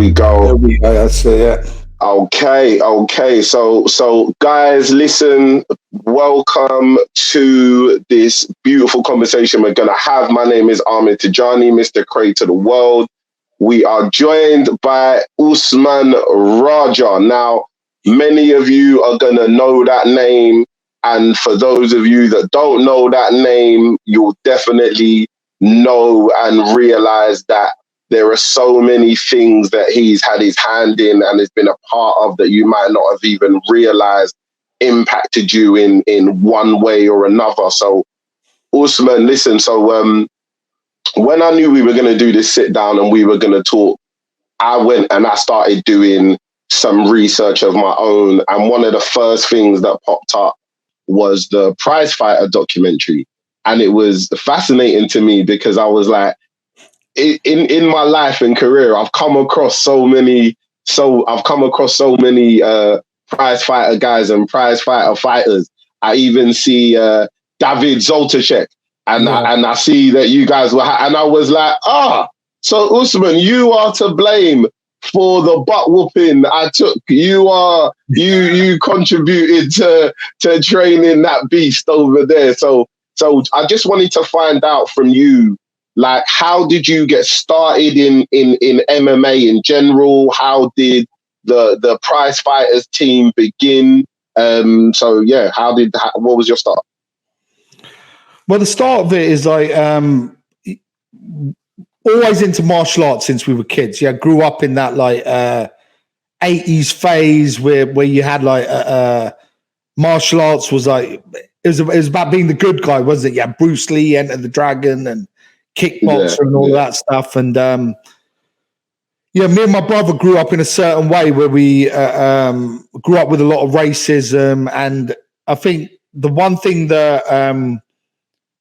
we go. There we go. That's it. Yeah. Okay. So guys, listen. Welcome to this beautiful conversation we're gonna have. My name is Ahmed Tijani, Mr. Cray to the world. We are joined by Usman Raja. Now, many of you are gonna know that name, and for those of you that don't know that name, you'll definitely know and realize that there are so many things that he's had his hand in and has been a part of that you might not have even realized impacted you in one way or another. So, Usman, listen, when I knew we were going to do this sit down and we were going to talk, I went and I started doing some research of my own. And one of the first things that popped up was the Prize Fighter documentary. And it was fascinating to me because I was like, in my life and career, I've come across so many prize fighter guys and prize fighter fighters. I even see David Zoltashek, and I see that you guys were, and I was like, so Usman, you are to blame for the butt whooping I took. You contributed to training that beast over there. So I just wanted to find out from you, like, how did you get started in MMA in general? How did the prize fighters team begin? What was your start? Well, the start of it is like always into martial arts since we were kids. Yeah, grew up in that like 80s phase where you had like martial arts was like it was about being the good guy, wasn't it? Yeah, Bruce Lee, Enter the Dragon, and kickboxer and all that stuff. And me and my brother grew up in a certain way where we grew up with a lot of racism. And I think the one thing that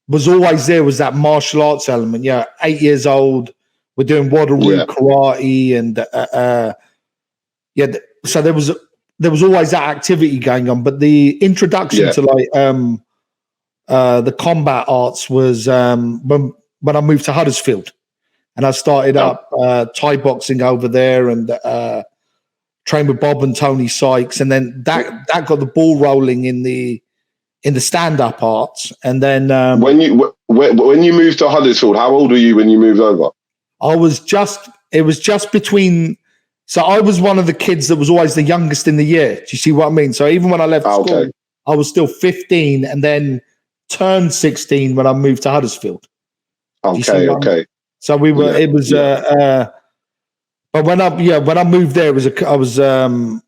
was always there was that martial arts element. 8 years old, we're doing Wadaroo karate, and so there was always that activity going on. But the introduction to like the combat arts was when I moved to Huddersfield, and I started up Thai boxing over there, and trained with Bob and Tony Sykes, and then that got the ball rolling in the stand-up arts. And then when you moved to Huddersfield, how old were you when you moved over? It was just between. So I was one of the kids that was always the youngest in the year. Do you see what I mean? So even when I left school, I was still 15, and then turned 16 when I moved to Huddersfield. Okay. So we were. It was. But when I moved there, I was rough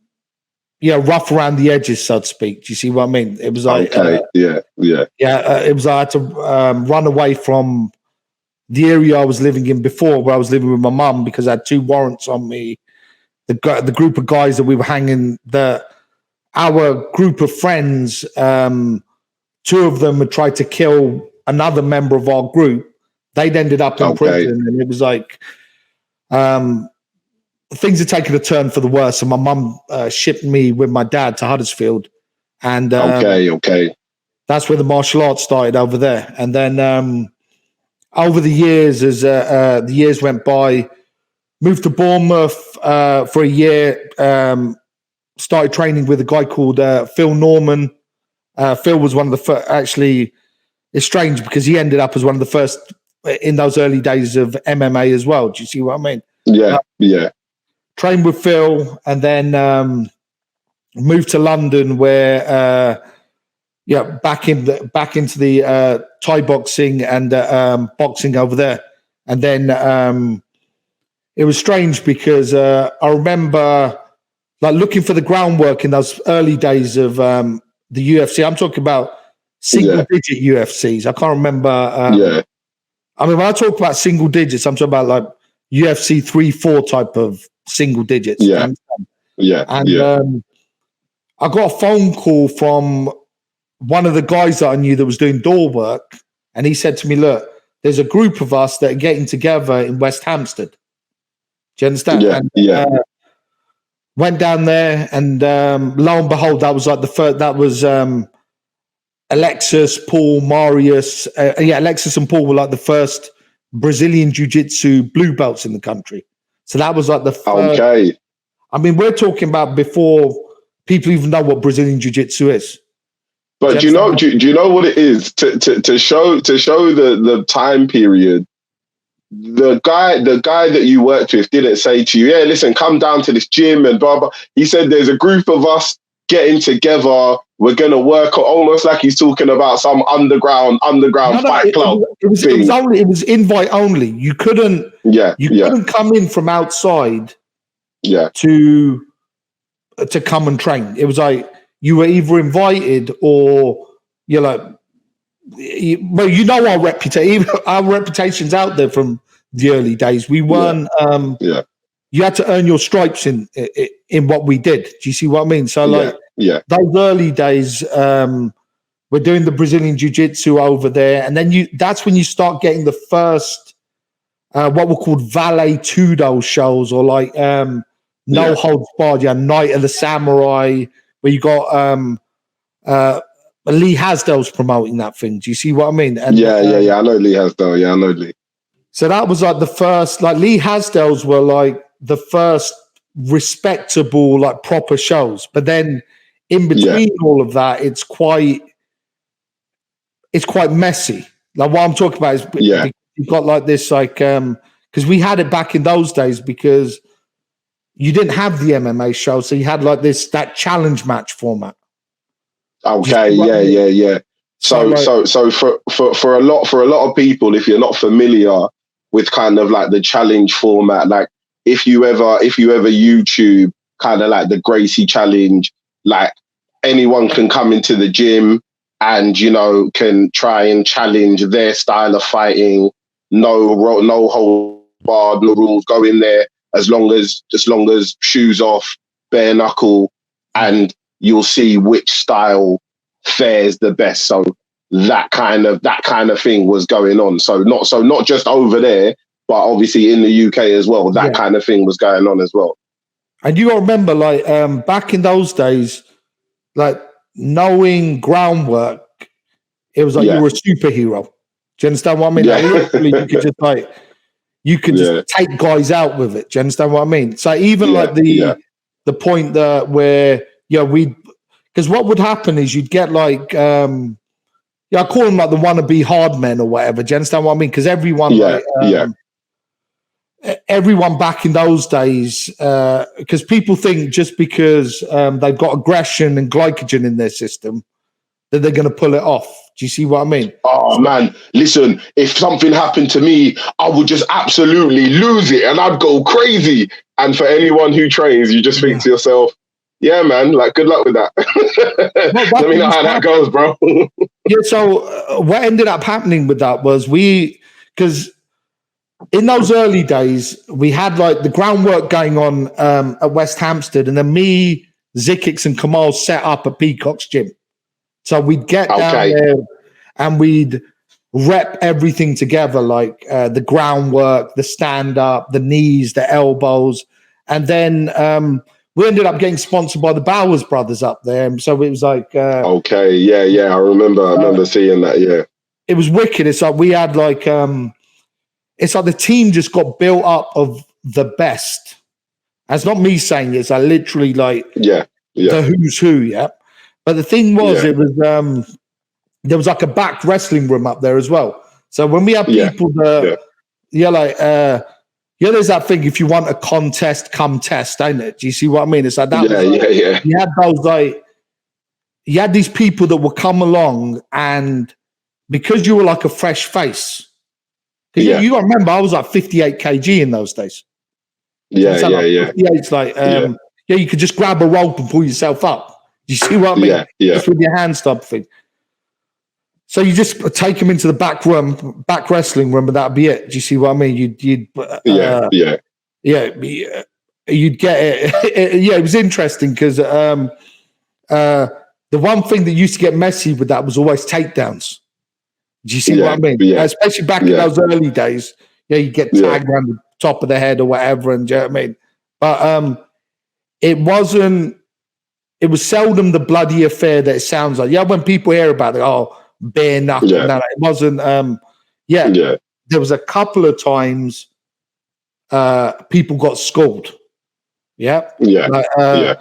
around the edges, so to speak. Do you see what I mean? It was like it was. I had to run away from the area I was living in before, where I was living with my mum, because I had 2 warrants on me. The group of guys that we were hanging, our group of friends, 2 of them had tried to kill another member of our group. They'd ended up in prison, and it was like things had taken a turn for the worse. And my mum shipped me with my dad to Huddersfield, and that's where the martial arts started over there. And then over the years, as the years went by, moved to Bournemouth for a year. Started training with a guy called Phil Norman. Phil was one of the first. Actually, it's strange because he ended up as one of the first in those early days of MMA as well. Do you see what I mean? Yeah. Trained with Phil, and then moved to London, where back into the Thai boxing and boxing over there. And then it was strange because I remember like looking for the groundwork in those early days of the UFC. I'm talking about single-digit UFCs. I can't remember. I mean, when I talk about single digits, I'm talking about like UFC 3-4 type of single digits. And I got a phone call from one of the guys that I knew that was doing door work, and he said to me, "Look, there's a group of us that are getting together in West Hampstead. Do you understand?" Went down there, and lo and behold, that was like the first. That was Alexis, Paul, Marius. Alexis and Paul were like the first Brazilian Jiu-Jitsu blue belts in the country. So that was like the first. Okay. I mean, we're talking about before people even know what Brazilian Jiu-Jitsu is. But do you know what it is to show the time period? The guy that you worked with didn't say to you, "Yeah, listen, come down to this gym and blah blah." He said, "There's a group of us getting together. We're gonna work," almost like he's talking about some underground fight club. It was invite only. You couldn't come in from outside. Yeah. To come and train. It was like you were either invited or you're like, well, you know our reputation. Our reputation's out there from the early days. We weren't. You had to earn your stripes in what we did. Do you see what I mean? So those early days, we're doing the Brazilian Jiu-Jitsu over there, and then that's when you start getting the first what were called Vale Tudo shows, or like No Holds Barred, Night of the Samurai, where you got Lee Hasdell's promoting that thing. Do you see what I mean? And, I know Lee Hasdell. Yeah, I know Lee. So that was like the first, like Lee Hasdell's were like the first respectable, like proper shows. But then in between all of that, it's quite messy. Like what I'm talking about is you've got like this, like because we had it back in those days because you didn't have the MMA show, so you had like that challenge match format. Okay, yeah. So for a lot of people, if you're not familiar with kind of like the challenge format, like if you ever YouTube kind of like the Gracie challenge, like anyone can come into the gym and can try and challenge their style of fighting. No hold barred, no rules. Go in there as long as shoes off, bare knuckle, and you'll see which style fares the best. So that kind of thing was going on. So not just over there, but obviously in the UK as well. That kind of thing was going on as well. And you got to remember, like back in those days, like knowing groundwork, it was like you were a superhero. Do you understand what I mean? Like, literally, you could just take guys out with it. Do you understand what I mean? So even like the point that where because what would happen is you'd get like I call them like the wannabe hard men or whatever. Do you understand what I mean? Because everyone everyone back in those days, because people think just because they've got aggression and glycogen in their system that they're going to pull it off. Do you see what I mean? Oh, man, listen, if something happened to me, I would just absolutely lose it and I'd go crazy. And for anyone who trains, you just think to yourself, yeah, man, like, good luck with that. Let me know how that goes, bro. So what ended up happening with that was because in those early days, we had like the groundwork going on at West Hampstead, and then me, Zikix, and Kamal set up a Peacock's gym. So we'd get down there and we'd rep everything together, like the groundwork, the stand-up, the knees, the elbows. And then we ended up getting sponsored by the Bowers brothers up there. And so it was like... I remember seeing that, It was wicked. It's like we had like... it's like the team just got built up of the best. That's not me saying it. It's like literally like the who's who, But the thing was, it was there was like a back wrestling room up there as well. So when we have people that, there's that thing, if you want a contest, come test, ain't it? Do you see what I mean? It's like that. You had those you had these people that would come along, and because you were like a fresh face, you got to remember, I was like 58 kg in those days. 58's like, you could just grab a rope and pull yourself up. Do you see what I mean? Just with your hands type thing. So you just take them into the back wrestling room, and that'd be it. Do you see what I mean? You'd get it. It was interesting because the one thing that used to get messy with that was always takedowns. Do you see what I mean? Especially back in those early days. You get tagged around the top of the head or whatever, and do you know what I mean? But it was seldom the bloody affair that it sounds like. When people hear about it, bare knuckle. No, it wasn't. There was a couple of times people got schooled. Yeah. Yeah.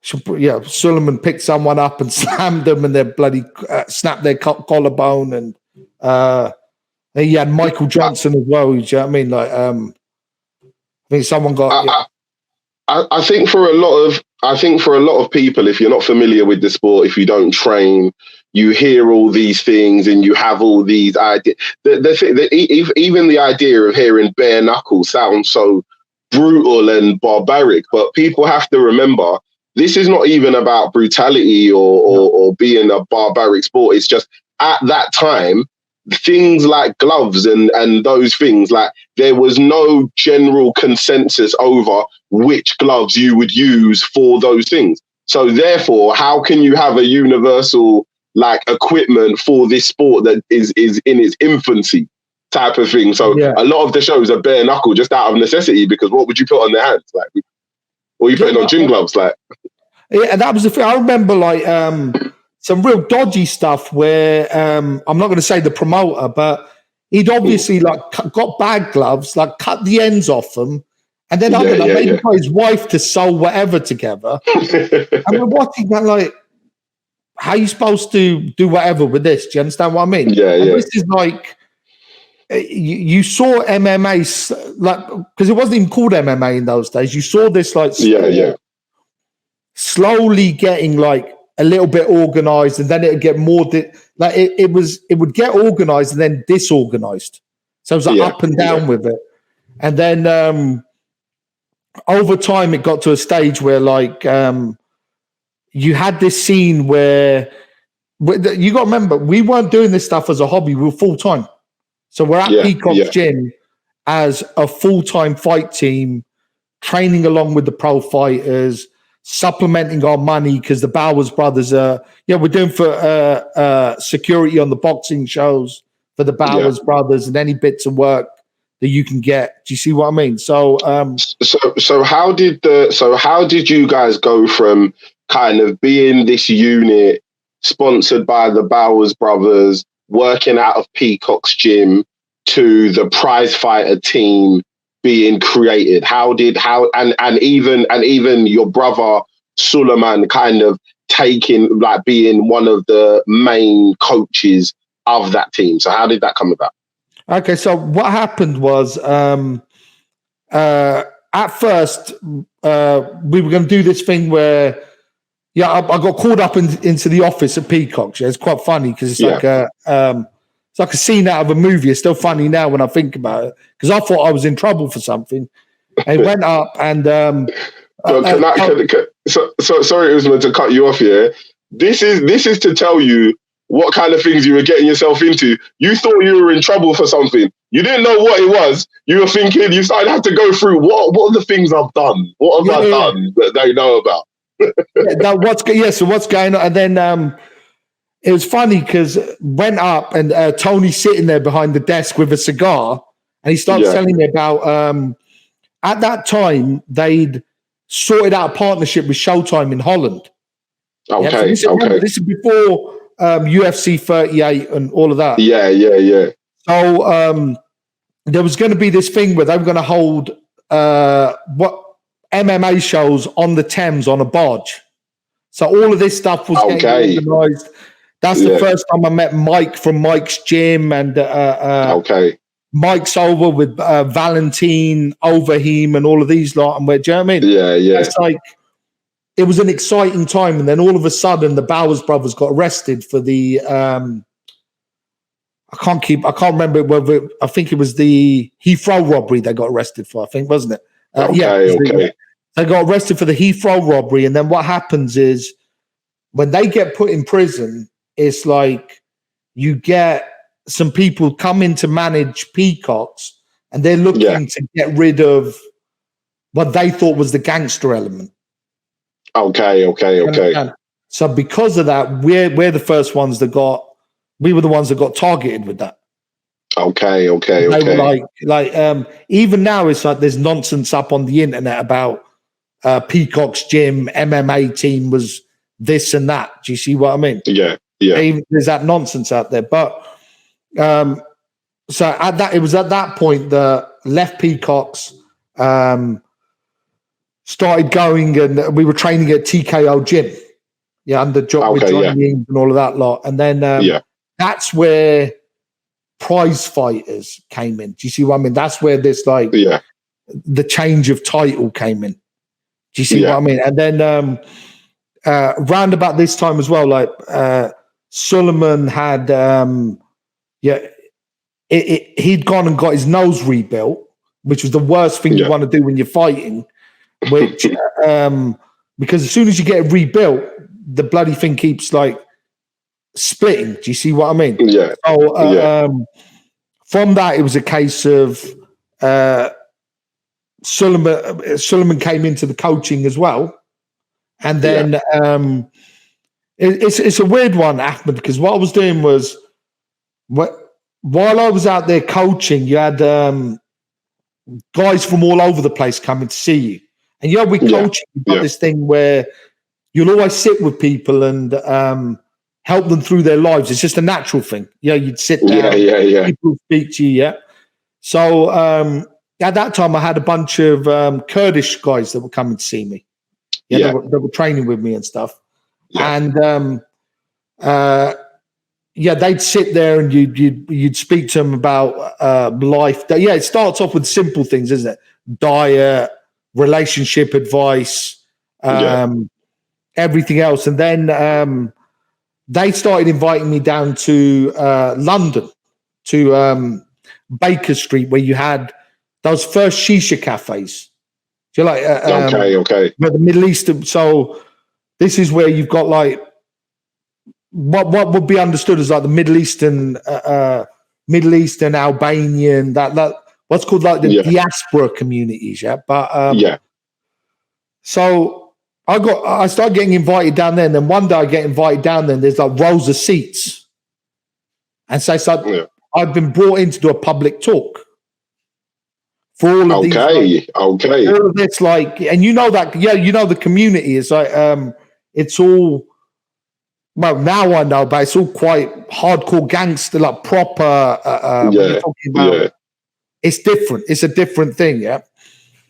Suleiman picked someone up and slammed them, and they bloody snapped their collarbone. And he had Michael Johnson as well. You know what I mean? Like, I think someone got. I think for a lot of people, if you're not familiar with the sport, if you don't train, you hear all these things and you have all these ideas. Even the idea of hearing bare knuckles sounds so brutal and barbaric, but people have to remember this is not even about brutality or being a barbaric sport. It's just at that time, things like gloves and those things, like there was no general consensus over which gloves you would use for those things. So therefore, how can you have a universal like equipment for this sport that is in its infancy type of thing? So a lot of the shows are bare knuckle just out of necessity, because what would you put on their hands? Like, or you putting on gym gloves? Like, yeah, and that was the thing. I remember like some real dodgy stuff where I'm not going to say the promoter, but he'd obviously like got bag gloves, like cut the ends off them, and then maybe got his wife to sew whatever together. And we're watching that like, how are you supposed to do whatever with this? Do you understand what I mean? This is like, you saw MMA, like, because it wasn't even called MMA in those days. You saw this like slowly getting like a little bit organized, and then it would get more it would get organized and then disorganized. So it was like up and down with it. And then over time it got to a stage where like you had this scene where you got to remember, we weren't doing this stuff as a hobby, we were full-time. So we're at Peacock's gym as a full-time fight team, training along with the pro fighters, supplementing our money, because the Bowers brothers we're doing for security on the boxing shows for the Bowers brothers, and any bits of work that you can get. Do you see what I mean? So so how did you guys go from kind of being this unit sponsored by the Bowers brothers, working out of Peacock's gym, to the prize fighter team being created? And even your brother Suleiman kind of taking, like, being one of the main coaches of that team. So how did that come about? Okay, so what happened was at first we were going to do this thing where I got called up into the office at Peacock's. It's quite funny because it's like it's like a scene out of a movie. It's still funny now when I think about it, because I thought I was in trouble for something. And it went up and sorry, Usman, to cut you off here. This is to tell you what kind of things you were getting yourself into. You thought you were in trouble for something. You didn't know what it was. You were thinking, you started to have to go through, what are the things I've done? What have I done that they know about? So what's going on? And then it was funny because went up and Tony's sitting there behind the desk with a cigar, and he starts telling me about at that time they'd sorted out a partnership with Showtime in Holland. Okay, this is before UFC 38 and all of that. Yeah. So there was going to be this thing where they were going to hold MMA shows on the Thames on a barge. So all of this stuff was getting organised. That's the first time I met Mike from Mike's gym, and Mike's over with Valentine, Overheem, and all of these lot. And do you know what I mean? Yeah. It's like, it was an exciting time, and then all of a sudden, the Bowers brothers got arrested for the I can't remember whether, I think it was the Heathrow robbery they got arrested for. I think, wasn't it? They got arrested for the Heathrow robbery, and then what happens is when they get put in prison, it's like you get some people come in to manage Peacocks, and they're looking to get rid of what they thought was the gangster element. Okay. So because of that, we're the first ones that we were the ones that got targeted with that. Okay. They were like even now it's like there's nonsense up on the internet about Peacock's gym MMA team was this and that. Do you see what I mean? Yeah. There's that nonsense out there. But so it was at that point that left Peacock's, started going, and we were training at TKO Gym. Yeah, under with Johnny Ings and all of that lot. And then that's where prize fighters came in. Do you see what I mean? That's where this the change of title came in. Do you see what I mean? And then round about this time as well, like Suleiman had he'd gone and got his nose rebuilt, which was the worst thing you want to do when you're fighting. Which because as soon as you get it rebuilt, the bloody thing keeps like splitting. Do you see what I mean? Yeah. So from that, it was a case of Suleiman came into the coaching as well, and then it's a weird one, Ahmed, because what I was doing was while I was out there coaching, you had guys from all over the place coming to see you, and with coaching, you've got this thing where you'll always sit with people and help them through their lives. It's just a natural thing. You'd sit down, people speak to you, So at that time, I had a bunch of Kurdish guys that were coming to see me. They were training with me and stuff. And they'd sit there and you'd speak to them about life. It starts off with simple things, isn't it? Diet, relationship advice, everything else. And then they started inviting me down to London, to Baker Street, where you had those first shisha cafes. So like where the Middle East. So this is where you've got like what would be understood as like the Middle Eastern Albanian, that what's called like the diaspora communities. But so I started getting invited down there, and then one day I get invited down there, and there's like rows of seats, and so I've been brought in to do a public talk for all of these. All of this, like, and the community is like, it's all. Well, now I know, but it's all quite hardcore gangster, like proper. When you're talking about, it's different. It's a different thing, Yeah.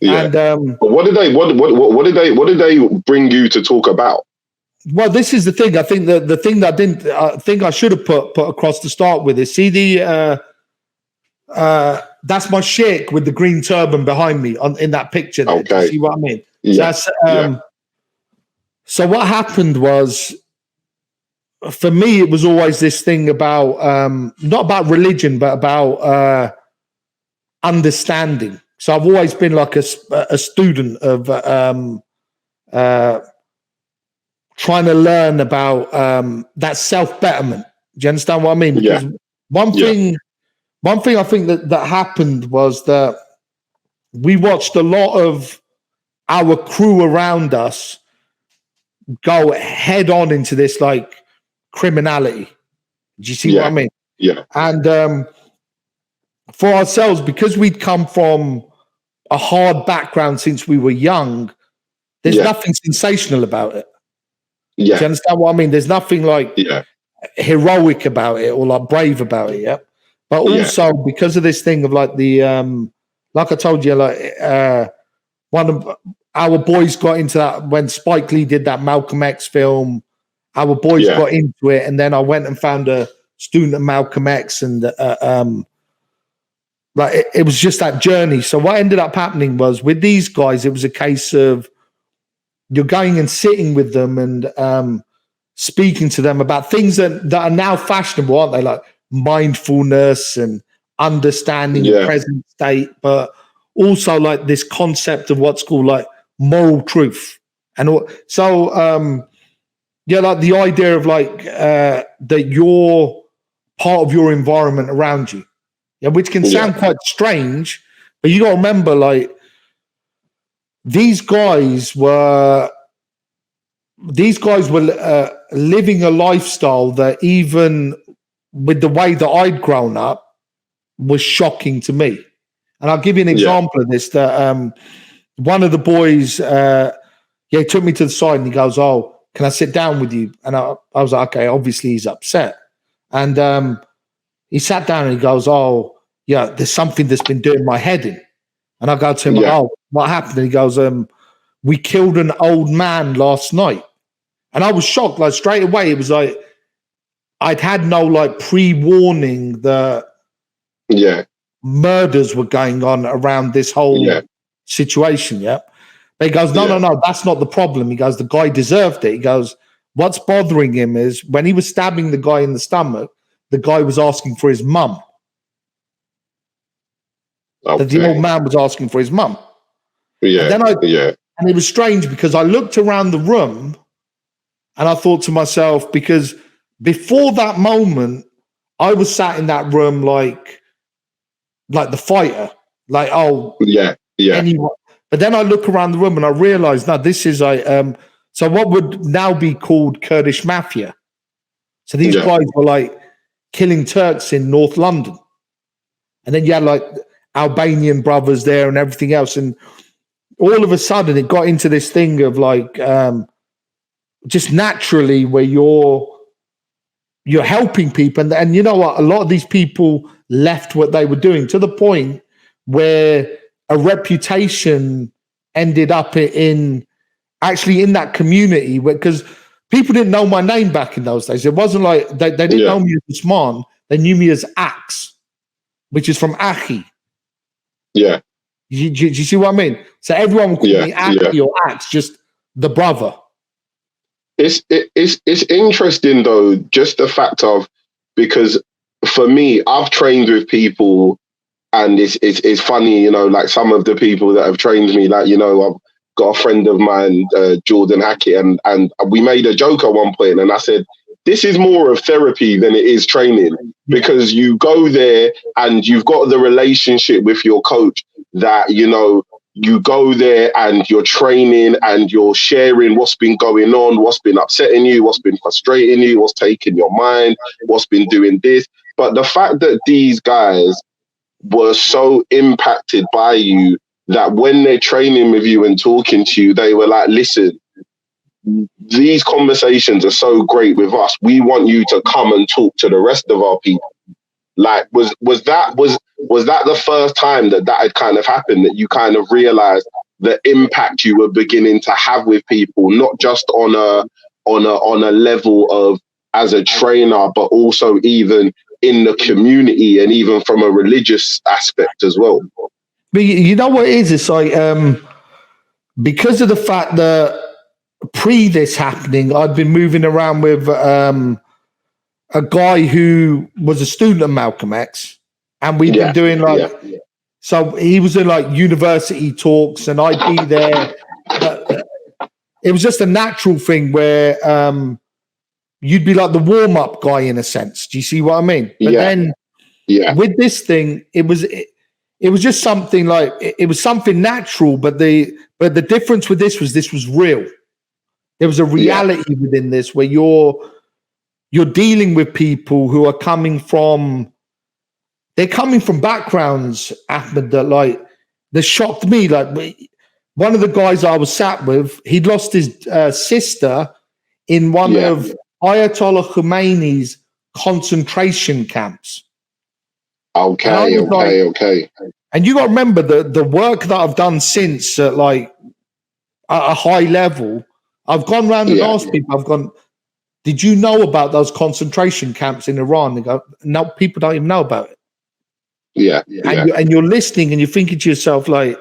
And but what did they bring you to talk about? Well, this is the thing. I think the thing that I think I should have put across to start with is see that's my sheikh with the green turban behind me in that picture. There. Do you see what I mean? Yeah. So what happened was, for me, it was always this thing about not about religion, but about understanding. So I've always been like a student of trying to learn about that self-betterment. Do you understand what I mean? Because one thing I think that happened was that we watched a lot of our crew around us go head on into this like criminality. Do you see what I mean? Yeah. And for ourselves, because we'd come from a hard background since we were young, there's nothing sensational about it. Yeah. Do you understand what I mean? There's nothing like heroic about it or like brave about it. But also because of this thing of like the like I told you, like one of our boys got into that when Spike Lee did that Malcolm X film. Our boys got into it, and then I went and found a student of Malcolm X, and like it was just that journey. So what ended up happening was with these guys, it was a case of you're going and sitting with them and speaking to them about things that are now fashionable, aren't they? Like mindfulness and understanding the present state, but also like this concept of what's called like moral truth. And so, like the idea of like that you're part of your environment around you, which can sound quite strange, but you got to remember, like these guys were living a lifestyle that even with the way that I'd grown up was shocking to me. And I'll give you an example of this. That one of the boys, he took me to the side and he goes, "Oh, can I sit down with you?" And I was like, okay, obviously he's upset. And he sat down and he goes, "Oh, yeah, there's something that's been doing my head in." And I go to him, Yeah. oh, what happened? And he goes, we killed an old man last night. And I was shocked. Like straight away, it was like I'd had no like pre-warning that murders were going on around this whole situation. Yeah. But he goes, no, that's not the problem. He goes, the guy deserved it. He goes, what's bothering him is when he was stabbing the guy in the stomach, the guy was asking for his mum. Okay. That the old man was asking for his mum. Yeah. And then and it was strange because I looked around the room and I thought to myself, because before that moment, I was sat in that room like the fighter, like, anyone. But then I look around the room and I realized, no, this is so what would now be called Kurdish mafia. So these guys were like killing Turks in North London. And then you had like Albanian brothers there and everything else. And all of a sudden it got into this thing of like just naturally where you're helping people. And you know what? A lot of these people left what they were doing to the point where a reputation ended up in that community, because people didn't know my name back in those days. It wasn't like they didn't know me as Usman. They knew me as Axe, which is from Achi. Yeah. Do you see what I mean? So everyone would call me Achi or Axe, just the brother. It's interesting though, just the fact of, because for me, I've trained with people, and it's funny, you know, like some of the people that have trained me, like, you know, I've got a friend of mine, Jordan Hackett, and we made a joke at one point, and I said, this is more of therapy than it is training, because you go there and you've got the relationship with your coach that, you know, you go there and you're training and you're sharing what's been going on, what's been upsetting you, what's been frustrating you, what's taking your mind, what's been doing this. But the fact that these guys were so impacted by you that when they're training with you and talking to you, they were like, listen, these conversations are so great with us. We want you to come and talk to the rest of our people. Like, was that the first time that had kind of happened, that you kind of realized the impact you were beginning to have with people, not just on a level of as a trainer, but also even in the community and even from a religious aspect as well? But you know what it is? It's like because of the fact that pre this happening, I'd been moving around with a guy who was a student of Malcolm X, and we'd been doing so he was in like university talks, and I'd be there. It was just a natural thing where you'd be like the warm-up guy in a sense. Do you see what I mean? But then with this thing, it was just something like it was something natural, but the difference with this was real. There was a reality within this where you're dealing with people who are coming from backgrounds, Ahmed, that like that shocked me. Like one of the guys I was sat with, he'd lost his sister in one of Ayatollah Khomeini's concentration camps. Okay. And you got to remember the work that I've done since at like at a high level. I've gone around and asked people, did you know about those concentration camps in Iran? They go, no, people don't even know about it. And you're listening and you're thinking to yourself, like,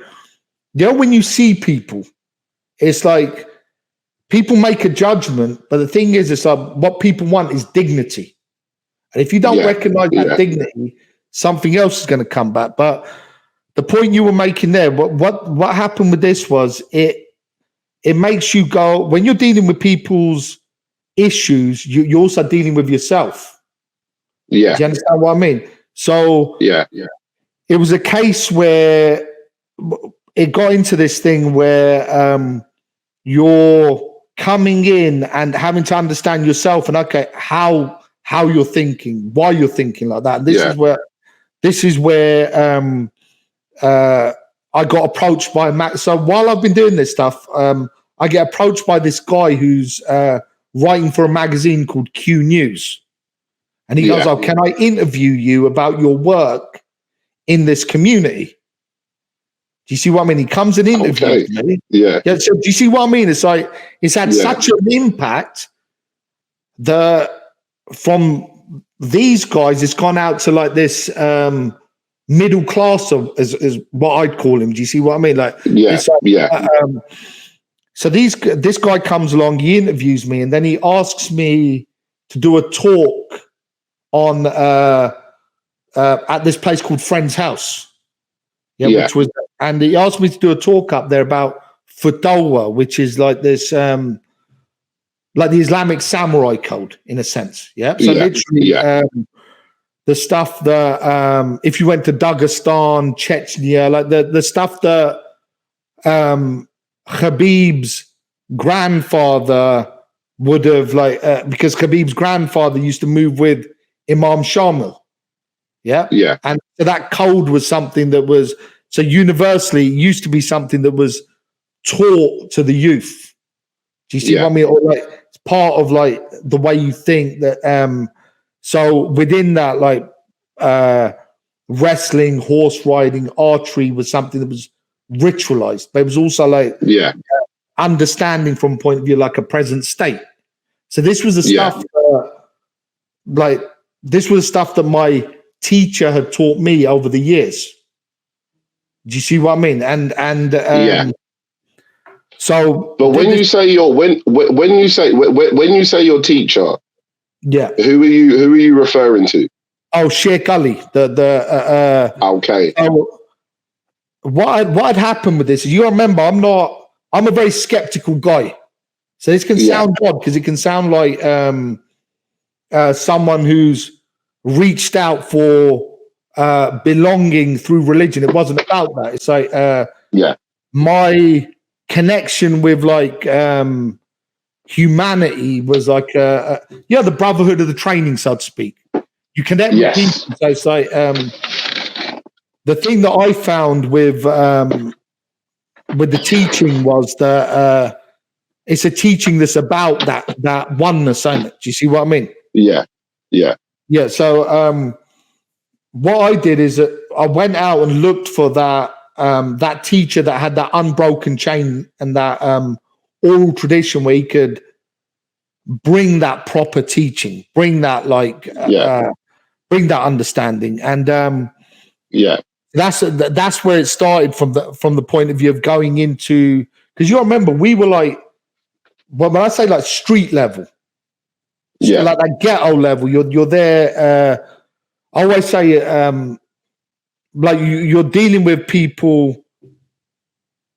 you know, when you see people, it's like people make a judgment, but the thing is, it's like what people want is dignity. And if you don't recognize that dignity, something else is going to come back. But the point you were making there, what happened with this was it makes you go, when you're dealing with people's issues, you're also dealing with yourself. Do you understand what I mean? So it was a case where it got into this thing where you're coming in and having to understand yourself and how you're thinking, why you're thinking like that. And this is where I got approached by Matt. So while I've been doing this stuff, I get approached by this guy who's writing for a magazine called Q News. And he goes, oh, can I interview you about your work in this community? Do you see what I mean? He comes and interviews me. Yeah. So do you see what I mean? It's like it's had such an impact that from these guys, it's gone out to like this middle class of is what I'd call him. Do you see what I mean? Like, so this guy comes along, he interviews me, and then he asks me to do a talk on at this place called Friend's House. Which was, and he asked me to do a talk up there about Fatwa, which is like this, like the Islamic samurai code in a sense. So literally, the stuff that if you went to Dagestan, Chechnya, like the stuff that Khabib's grandfather would have because Khabib's grandfather used to move with Imam Shamil. And so that code was something that was universally used to be something that was taught to the youth. Do you see what I mean? Or like it's part of like the way you think that. So within that, like wrestling, horse riding, archery was something that was ritualized, but it was also like understanding from a point of view like a present state. So this was the stuff this was the stuff that my teacher had taught me over the years. Do you see what I mean? And so, but when you say your teacher, who are you referring to? Oh, Sheikh Ali. Okay. So what had happened with this is, you remember, I'm a very skeptical guy. So this can sound odd because it can sound like someone who's reached out for belonging through religion. It wasn't about that. It's like my connection with like humanity was like the brotherhood of the training, so to speak. You connect with people. So it's like the thing that I found with the teaching was that it's a teaching that's about that oneness, ain't it? Do you see what I mean? Yeah. So what I did is that I went out and looked for that teacher that had that unbroken chain and that oral tradition where he could bring that proper teaching, bring that bring that understanding, and that's where it started from the point of view of going into, because you remember we were like, when I say like street level, like that ghetto level, you're there. I always say like you're dealing with people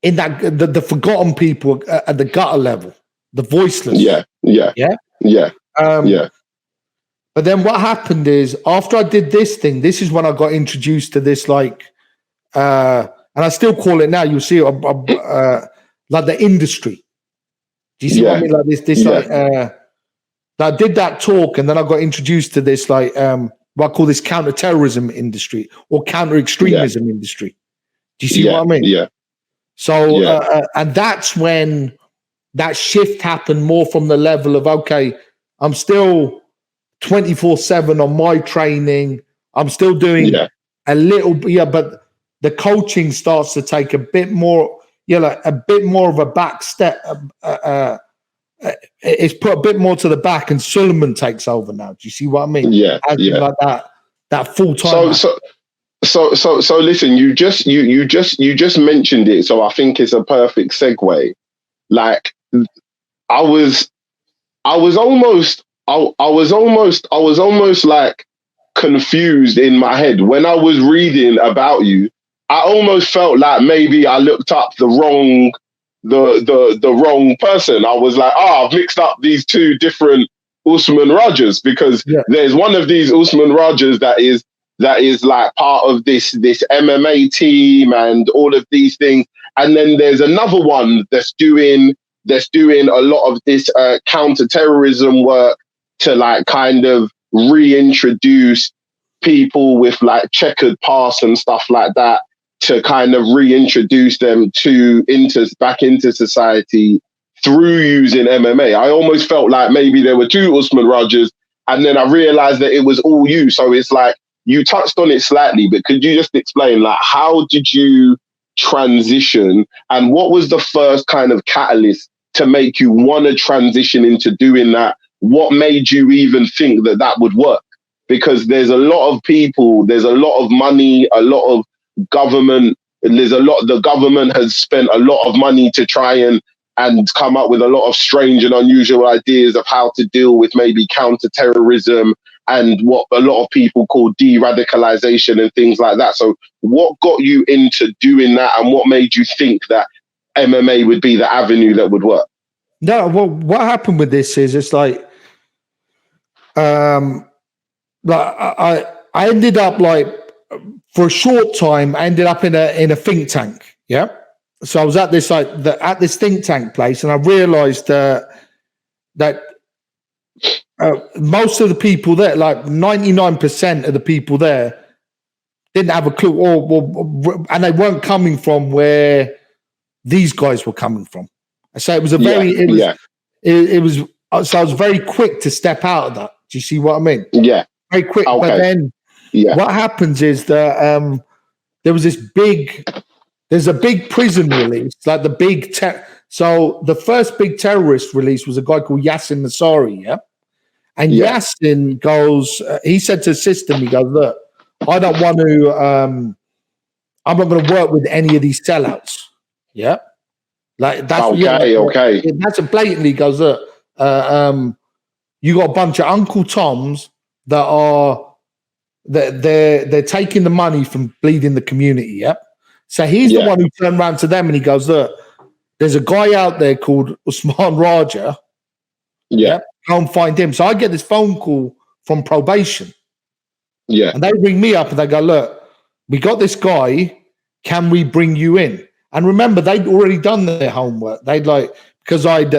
in that the forgotten people at the gutter level, the voiceless. But then what happened is, after I did this thing, this is when I got introduced to this, like, and I still call it now. You'll see, like the industry. Do you see what I mean? Like this, like, I did that talk, and then I got introduced to this, like, what I call this counterterrorism industry or counter-extremism industry. Do you see what I mean? So, and that's when that shift happened more from the level of, okay, I'm still 24/7 on my training. I'm still doing a little, but the coaching starts to take a bit more, like a bit more of a back step. It's put a bit more to the back, and Suleiman takes over now. Do you see what I mean? Like that full time. So listen, you just mentioned it, so I think it's a perfect segue. Like, I was almost like confused in my head when I was reading about you. I almost felt like maybe I looked up the wrong person. I was like, I've mixed up these two different Usman Rajas, because there's one of these Usman Rajas that is like part of this MMA team and all of these things, and then there's another one that's doing a lot of this counter-terrorism work to like kind of reintroduce people with like checkered past and stuff like that, to kind of reintroduce them back into society through using MMA. I almost felt like maybe there were two Usman Rajas, and then I realized that it was all you. So it's like, you touched on it slightly, but could you just explain, like, how did you transition, and what was the first kind of catalyst to make you want to transition into doing that? What made you even think that that would work? Because there's a lot of people, there's a lot of money, a lot of government, the government has spent a lot of money to try and come up with a lot of strange and unusual ideas of how to deal with maybe counterterrorism and what a lot of people call de-radicalization and things like that. So what got you into doing that, and what made you think that MMA would be the avenue that would work? No, well, what happened with this is it's like I ended up like, for a short time, I ended up in a think tank. Yeah. So I was at this at this think tank place, and I realized that most of the people there, like 99% of the people there, didn't have a clue, and they weren't coming from where these guys were coming from. So it was so I was very quick to step out of that. Do you see what I mean? Yeah. Very quick. Okay. But then what happens is that there's a big prison release, like the big so the first big terrorist release was a guy called Yassin Nasari, yeah? And Yassin goes, he said to the system, he goes, look, I don't want to, I'm not going to work with any of these sellouts, yeah? Like that's okay. That's a blatantly goes, look, you got a bunch of Uncle Toms that are they're taking the money from bleeding the community, yeah. So he's the one who turned around to them and he goes, look, there's a guy out there called Usman Raja. Yeah, go and find him. So I get this phone call from probation. Yeah, and they ring me up and they go, look, we got this guy. Can we bring you in? And remember, they'd already done their homework. They'd because I'd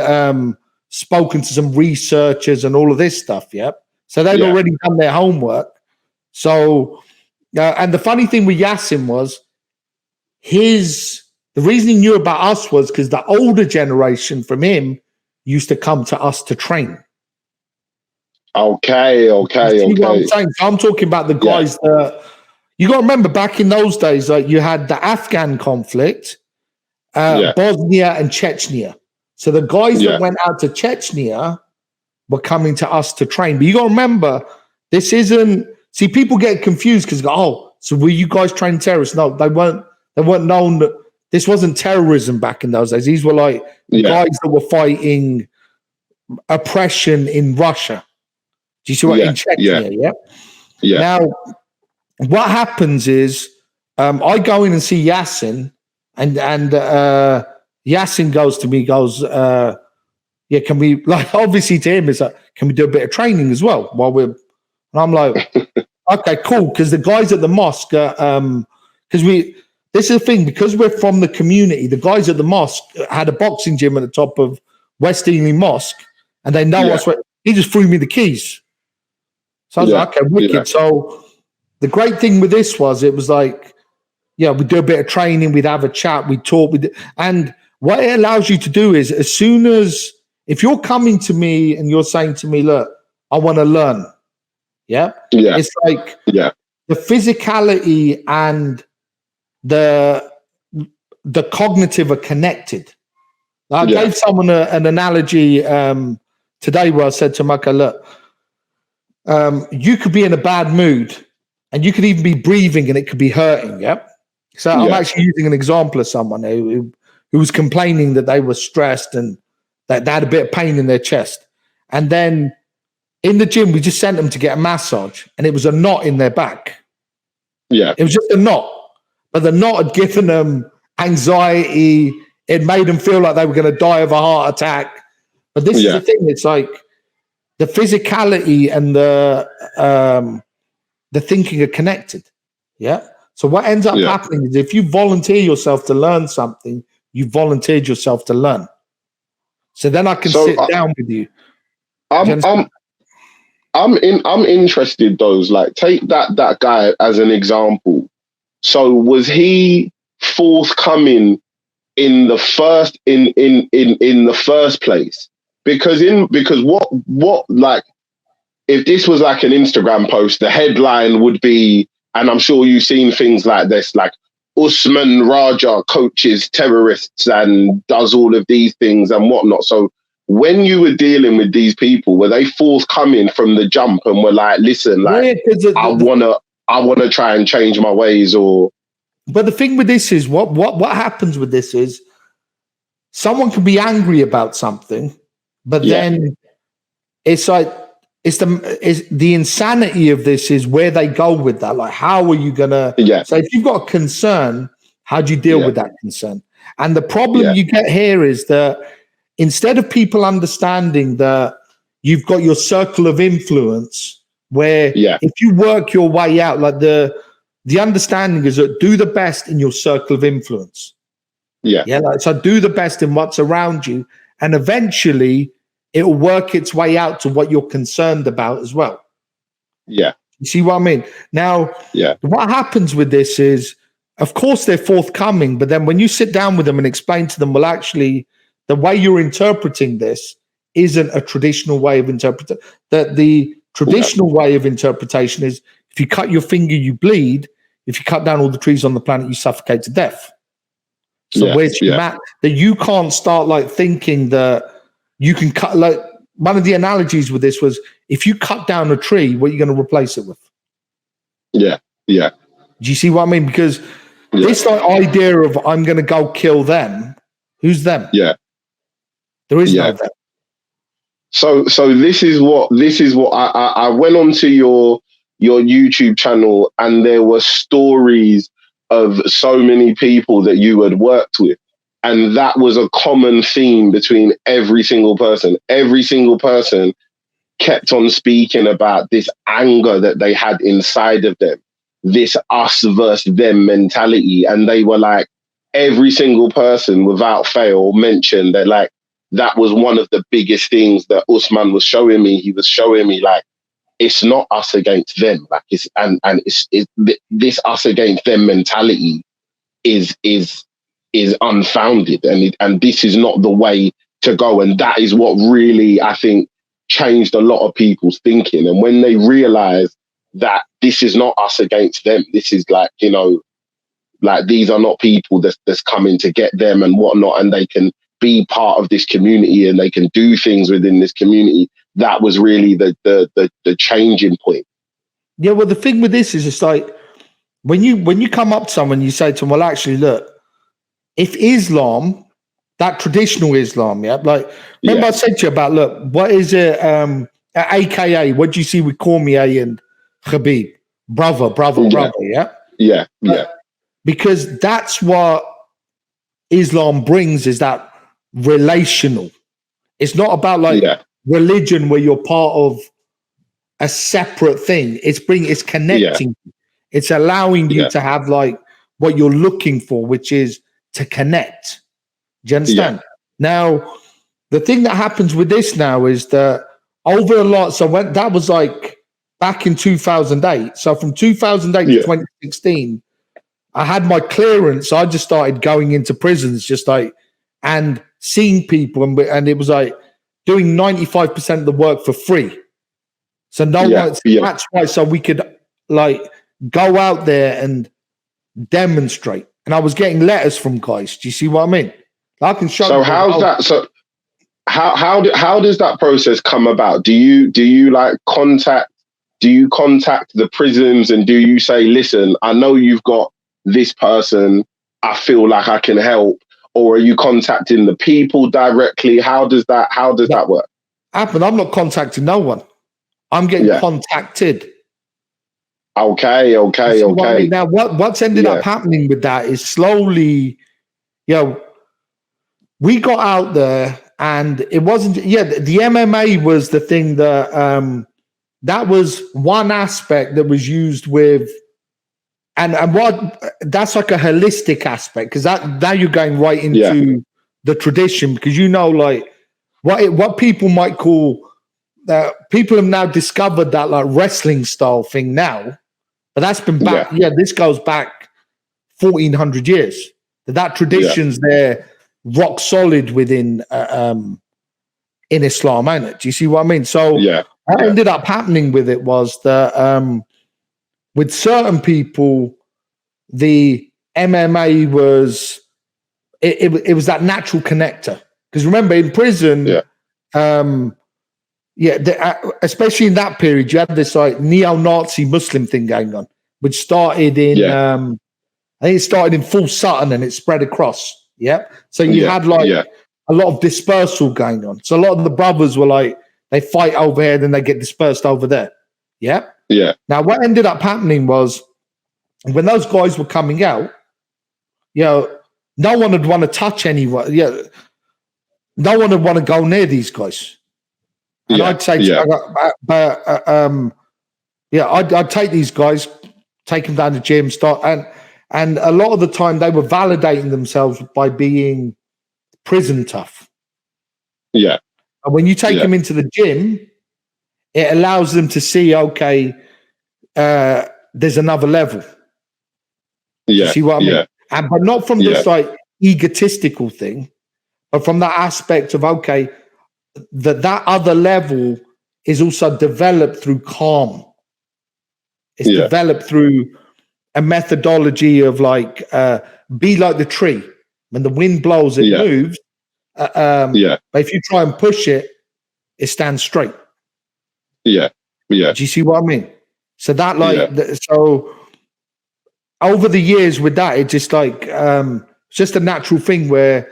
spoken to some researchers and all of this stuff. Yeah. So they'd already done their homework. So, and the funny thing with Yassin was the reason he knew about us was because the older generation from him used to come to us to train. Okay. What I'm saying? So I'm talking about the guys that you got to remember back in those days, like you had the Afghan conflict, Bosnia and Chechnya. So the guys that went out to Chechnya were coming to us to train. But you got to remember, this isn't. See, people get confused because so were you guys training terrorists? No, they weren't. They weren't known that this wasn't terrorism back in those days. These were like guys that were fighting oppression in Russia. Do you see what in Chechnya? Yeah. Now, what happens is I go in and see Yassin, and Yassin goes to me, can we, like, obviously to him, it's like, can we do a bit of training as well while we're, and I'm like, okay, cool, because the guys at the mosque, this is the thing, because we're from the community, the guys at the mosque had a boxing gym at the top of West Ealing Mosque, and they know us. He just threw me the keys. So I was like, okay, wicked. Yeah. So the great thing with this was, it was like, we'd do a bit of training, we'd have a chat, we'd talk, and what it allows you to do is, as soon as, if you're coming to me and you're saying to me, look, I want to learn, it's like the physicality and the cognitive are connected. I gave someone an analogy today where I said to Maka, look, you could be in a bad mood and you could even be breathing and it could be hurting. So I'm actually using an example of someone who was complaining that they were stressed and that they had a bit of pain in their chest. And then in the gym, we just sent them to get a massage, and it was a knot in their back. Yeah. It was just a knot. But the knot had given them anxiety. It made them feel like they were going to die of a heart attack. But this is the thing. It's like the physicality and the thinking are connected. Yeah. So what ends up happening is, if you volunteer yourself to learn something, you volunteered yourself to learn. So then I can sit down with you. I'm interested, though. Like, take that guy as an example. So was he forthcoming in the first in the first place? Because what like, if this was like an Instagram post, the headline would be, and I'm sure you've seen things like this, like, Usman Raja coaches terrorists and does all of these things and whatnot. So when you were dealing with these people, were they forthcoming from the jump and were like, listen, like, Yeah, 'cause I wanna try and change my ways? Or but the thing with this is what happens with this is someone can be angry about something, but then it's like it's the insanity of this is where they go with that. Like, how are you gonna? So if you've got a concern, how do you deal with that concern? And the problem you get here is that instead of people understanding that you've got your circle of influence, where if you work your way out, like the understanding is that do the best in your circle of influence. Like, so do the best in what's around you, and eventually it'll work its way out to what you're concerned about as well. You see what I mean? Now, what happens with this is, of course, they're forthcoming, but then when you sit down with them and explain to them, well, actually, the way you're interpreting this isn't a traditional way of interpreting. That the traditional way of interpretation is if you cut your finger, you bleed. If you cut down all the trees on the planet, you suffocate to death. So that you can't start like thinking that you can cut. Like, one of the analogies with this was, if you cut down a tree, what are you going to replace it with? Do you see what I mean? Because this like idea of I'm going to go kill them, who's them? There is no them. So this is what I went onto your YouTube channel, and there were stories of so many people that you had worked with. And that was a common theme between every single person. Every single person kept on speaking about this anger that they had inside of them, this us versus them mentality. And they were like, every single person without fail mentioned that, like, that was one of the biggest things that Usman was showing me. He was showing me, like, it's not us against them. Like, it's this us against them mentality is unfounded, and this is not the way to go. And that is what really, I think, changed a lot of people's thinking. And when they realized that this is not us against them, this is like, you know, like, these are not people that's coming to get them and whatnot, and they can be part of this community and they can do things within this community. That was really the changing point. Yeah, well, the thing with this is, it's like when you come up to someone, you say to them, well, actually, look, if Islam, that traditional Islam, like, remember I said to you about, look, what is it, AKA, what do you see with Cormier and Khabib? Brother, because that's what Islam brings, is that relational. It's not about like religion where you're part of a separate thing. It's connecting. It's allowing you to have like what you're looking for, which is to connect. Do you understand? Now, the thing that happens with this now is that over a lot. So when that was like back in 2008. So from 2008 to 2016, I had my clearance. I just started going into prisons, just like, and seeing people, and it was like doing 95% of the work for free. So that's why. So we could like go out there and demonstrate. And I was getting letters from guys. Do you see what I mean? I can show. So how's that? So how does that process come about? Do you like contact? Do you contact the prisons and do you say, listen, I know you've got this person, I feel like I can help, or are you contacting the people directly? How does that work? Happen. I'm not contacting no one. I'm getting contacted. Okay. What I mean? Now, what's ended up happening with that is slowly, we got out there, and it wasn't. The MMA was the thing that that was one aspect that was used with, and what that's like a holistic aspect, because now you're going right into the tradition, because like what people might call. People have now discovered that like wrestling style thing now. But that's been back. This goes back 1,400 years. That tradition's there, rock solid within in Islam, ain't it? Do you see what I mean? So what ended up happening with it was that with certain people, the MMA was it was that natural connector. Because remember, in prison, especially in that period, you had this like neo-Nazi Muslim thing going on, which started in I think it started in Full Sutton and it spread across. Yeah, so you had like a lot of dispersal going on. So a lot of the brothers were like, they fight over here, then they get dispersed over there. Yeah. Yeah. Now, what ended up happening was when those guys were coming out, no one would want to touch anyone. Yeah. No one would want to go near these guys. And I'd say, I'd take these guys, take them down the gym, and a lot of the time they were validating themselves by being prison tough. Yeah. And when you take them into the gym, it allows them to see, okay, there's another level. Yeah. You see what I mean? But not from this like egotistical thing, but from that aspect of, okay, that other level is also developed through calm. It's developed through a methodology of like, be like the tree. When the wind blows, it moves. But if you try and push it, it stands straight. Yeah. Do you see what I mean? So that so over the years with that, it just like it's just a natural thing where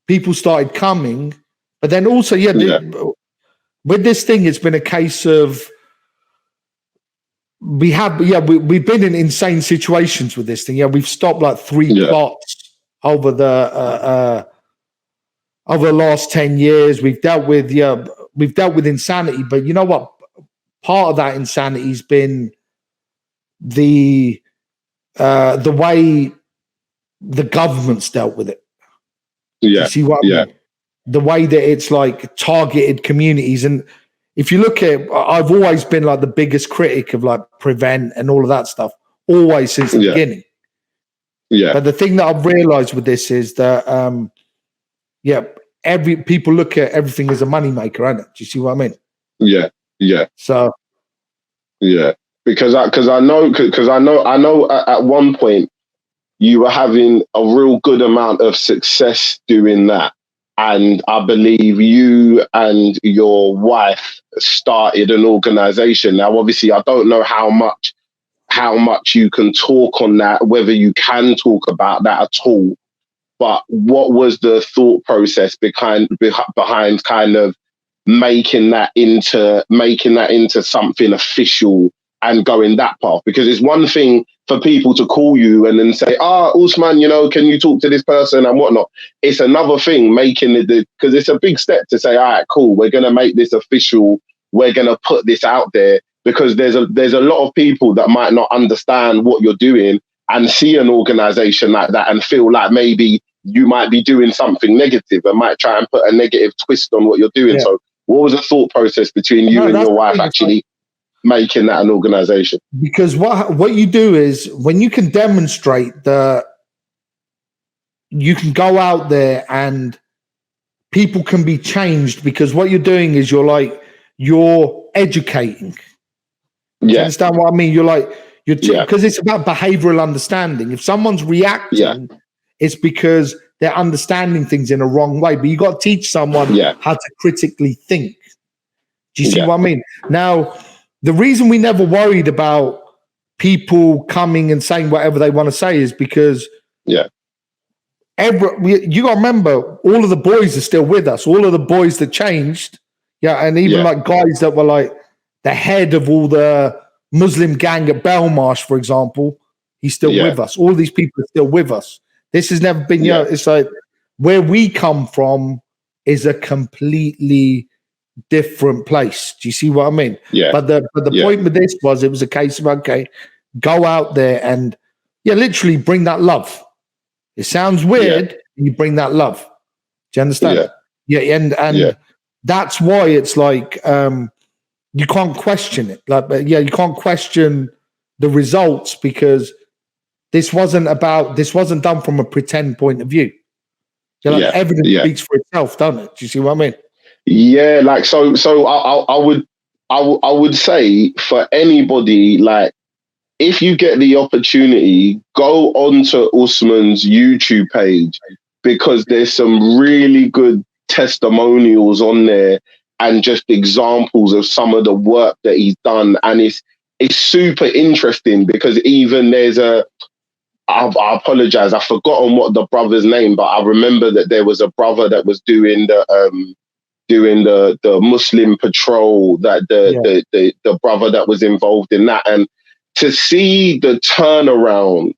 people started coming, but then also with this thing, it's been a case of we've been in insane situations with this thing. Yeah, we've stopped like 3 plots over the last 10 years. We've dealt with insanity, but you know what? Part of that insanity has been the way the government's dealt with it. You see what I mean? The way that it's like targeted communities. And if you look at, I've always been like the biggest critic of like Prevent and all of that stuff, always since the beginning. Yeah. But the thing that I've realized with this is that, people look at everything as a moneymaker, right? Do you see what I mean? Yeah. Yeah. So. Yeah. Because I know at one point you were having a real good amount of success doing that. And I believe you and your wife started an organization. Now, obviously, I don't know how much you can talk on that, whether you can talk about that at all. But what was the thought process behind kind of making that into something official and going that path? Because it's one thing for people to call you and then say, Usman, can you talk to this person and whatnot? It's another thing making it, because it's a big step to say, all right, cool, we're going to make this official. We're going to put this out there, because there's a lot of people that might not understand what you're doing and see an organization like that and feel like maybe you might be doing something negative and might try and put a negative twist on what you're doing. So what was the thought process between you and your wife actually making that an organization? Because what you do is, when you can demonstrate that you can go out there and people can be changed, because what you're doing is you're educating. Do you understand what I mean? Because it's about behavioral understanding. If someone's reacting, it's because they're understanding things in a wrong way. But you got to teach someone how to critically think. Do you see what I mean? Now, the reason we never worried about people coming and saying whatever they want to say is because you got to remember, all of the boys are still with us. All of the boys that changed, and even like guys that were like the head of all the Muslim gang at Belmarsh, for example, he's still with us. All these people are still with us. This has never been, it's like where we come from is a completely different place. Do you see what I mean? Yeah. But the point with this was, it was a case of, okay, go out there and literally bring that love. It sounds weird, you bring that love. Do you understand? And that's why it's like you can't question it. You can't question the results, because this wasn't done from a pretend point of view. Evidence speaks for itself, doesn't it? Do you see what I mean? Yeah, like so I would say, for anybody, like, if you get the opportunity, go onto Usman's YouTube page, because there's some really good testimonials on there and just examples of some of the work that he's done. And it's super interesting, because even there's I apologize, I've forgotten what the brother's name, but I remember that there was a brother that was doing the Muslim patrol, that the brother that was involved in that. And to see the turnaround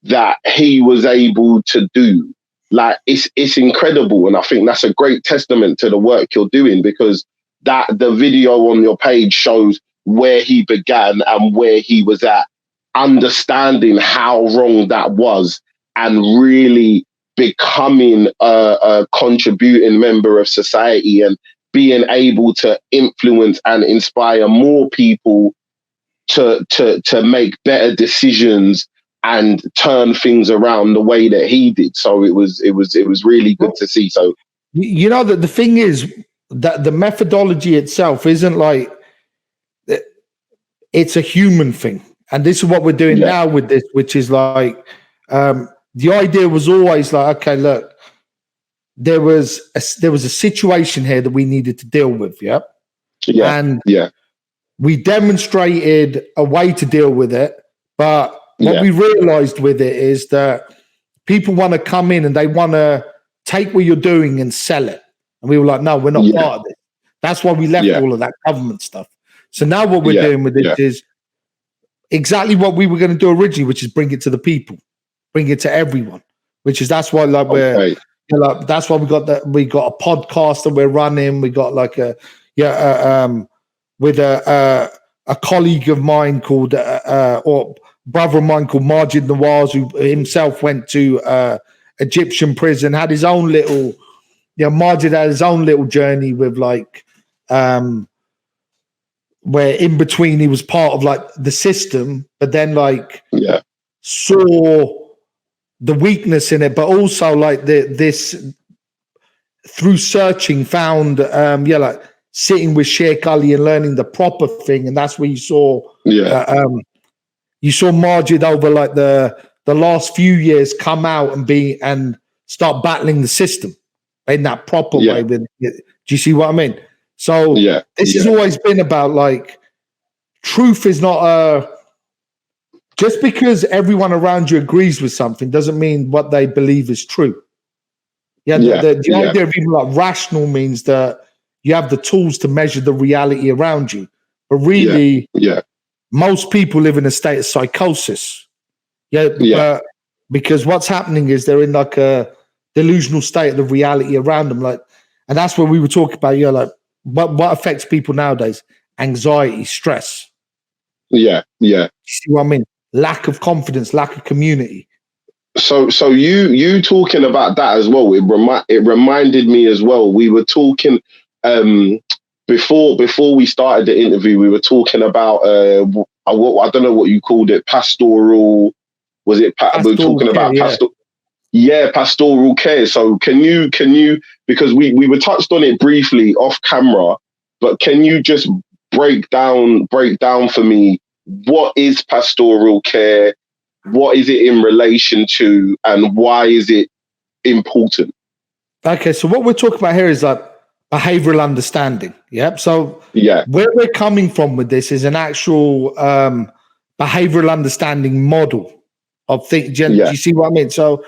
that he was able to do, like, it's incredible. And I think that's a great testament to the work you're doing, because that the video on your page shows where he began and where he was at, understanding how wrong that was, and really becoming a contributing member of society, and being able to influence and inspire more people to make better decisions and turn things around the way that he did. So it was really good to see. So, you know, that the thing is that the methodology itself isn't like, it's a human thing. And this is what we're doing now with this, which is like, the idea was always like, okay, look, there was a situation here that we needed to deal with. And we demonstrated a way to deal with it. But what we realized with it is that people want to come in and they want to take what you're doing and sell it. And we were like, no, we're not part of it. That's why we left all of that government stuff. So now what we're doing with it is exactly what we were going to do originally, which is bring it to the people, bring it to everyone. That's why that's why we got a podcast that we're running. We got like with a colleague of mine called or brother of mine called Majid Nawaz, who himself went to Egyptian prison, had his own little, Majid had his own little journey with like, where in between he was part of like the system, but then like saw the weakness in it, but also like this through searching found like sitting with Sheikh Ali and learning the proper thing. And that's where you saw Majid over like the last few years come out and start battling the system in that proper way. Do you see what I mean? So this has always been about like, truth is not just because everyone around you agrees with something doesn't mean what they believe is true. The idea of even like rational means that you have the tools to measure the reality around you. But really, most people live in a state of psychosis. Because what's happening is they're in like a delusional state of the reality around them. Like, and that's what we were talking about. Like, what affects people nowadays? Anxiety, stress. You see what I mean? Lack of confidence, lack of community. So you talking about that as well, it reminded me as well. We were talking before we started the interview, we were talking about I don't know what you called it, pastoral, was it we were talking about pastoral care. So can you, because we were touched on it briefly off camera, but can you just break down for me, what is pastoral care? What is it in relation to, and why is it important? Okay, so what we're talking about here is like behavioral understanding. So where we're coming from with this is an actual behavioral understanding model of things. Do you see what I mean? So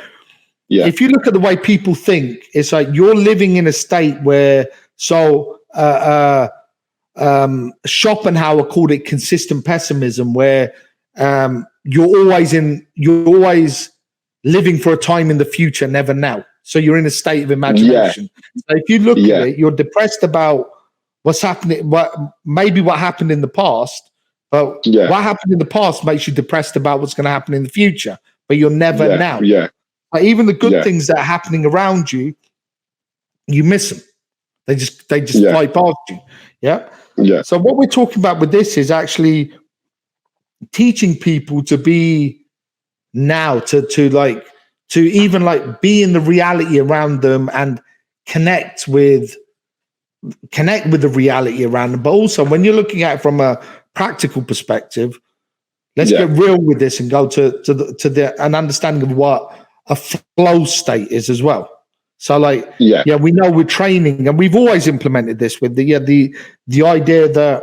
if you look at the way people think, it's like you're living in a state where Schopenhauer called it consistent pessimism, where you're always living for a time in the future, never now. So you're in a state of imagination. So if you look at it, you're depressed about what's happening, what happened in the past, but what happened in the past makes you depressed about what's going to happen in the future, but you're never now. Like even the good things that are happening around you, you miss them. They just fly past you. So what we're talking about with this is actually teaching people to be now, to even like be in the reality around them and connect with the reality around them. But also when you're looking at it from a practical perspective, Let's get real with this and go to an understanding of what a flow state is as well. So like, we know we're training, and we've always implemented this with the idea that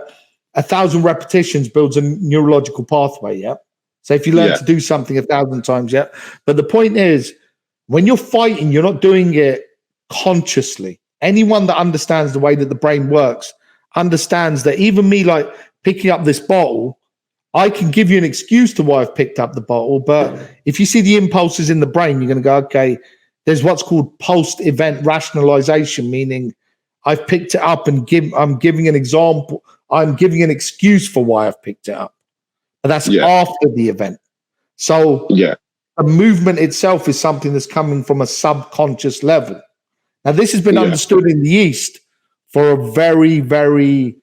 1,000 repetitions builds a neurological pathway. Yeah. So if you learn to do something 1,000 times, but the point is, when you're fighting, you're not doing it consciously. Anyone that understands the way that the brain works understands that even me, like picking up this bottle, I can give you an excuse to why I've picked up the bottle, but if you see the impulses in the brain, you're going to go, okay, there's what's called post-event rationalization, meaning I've picked it up and I'm giving an example. I'm giving an excuse for why I've picked it up. But that's after the event. So a movement itself is something that's coming from a subconscious level. Now, this has been understood in the East for a very, very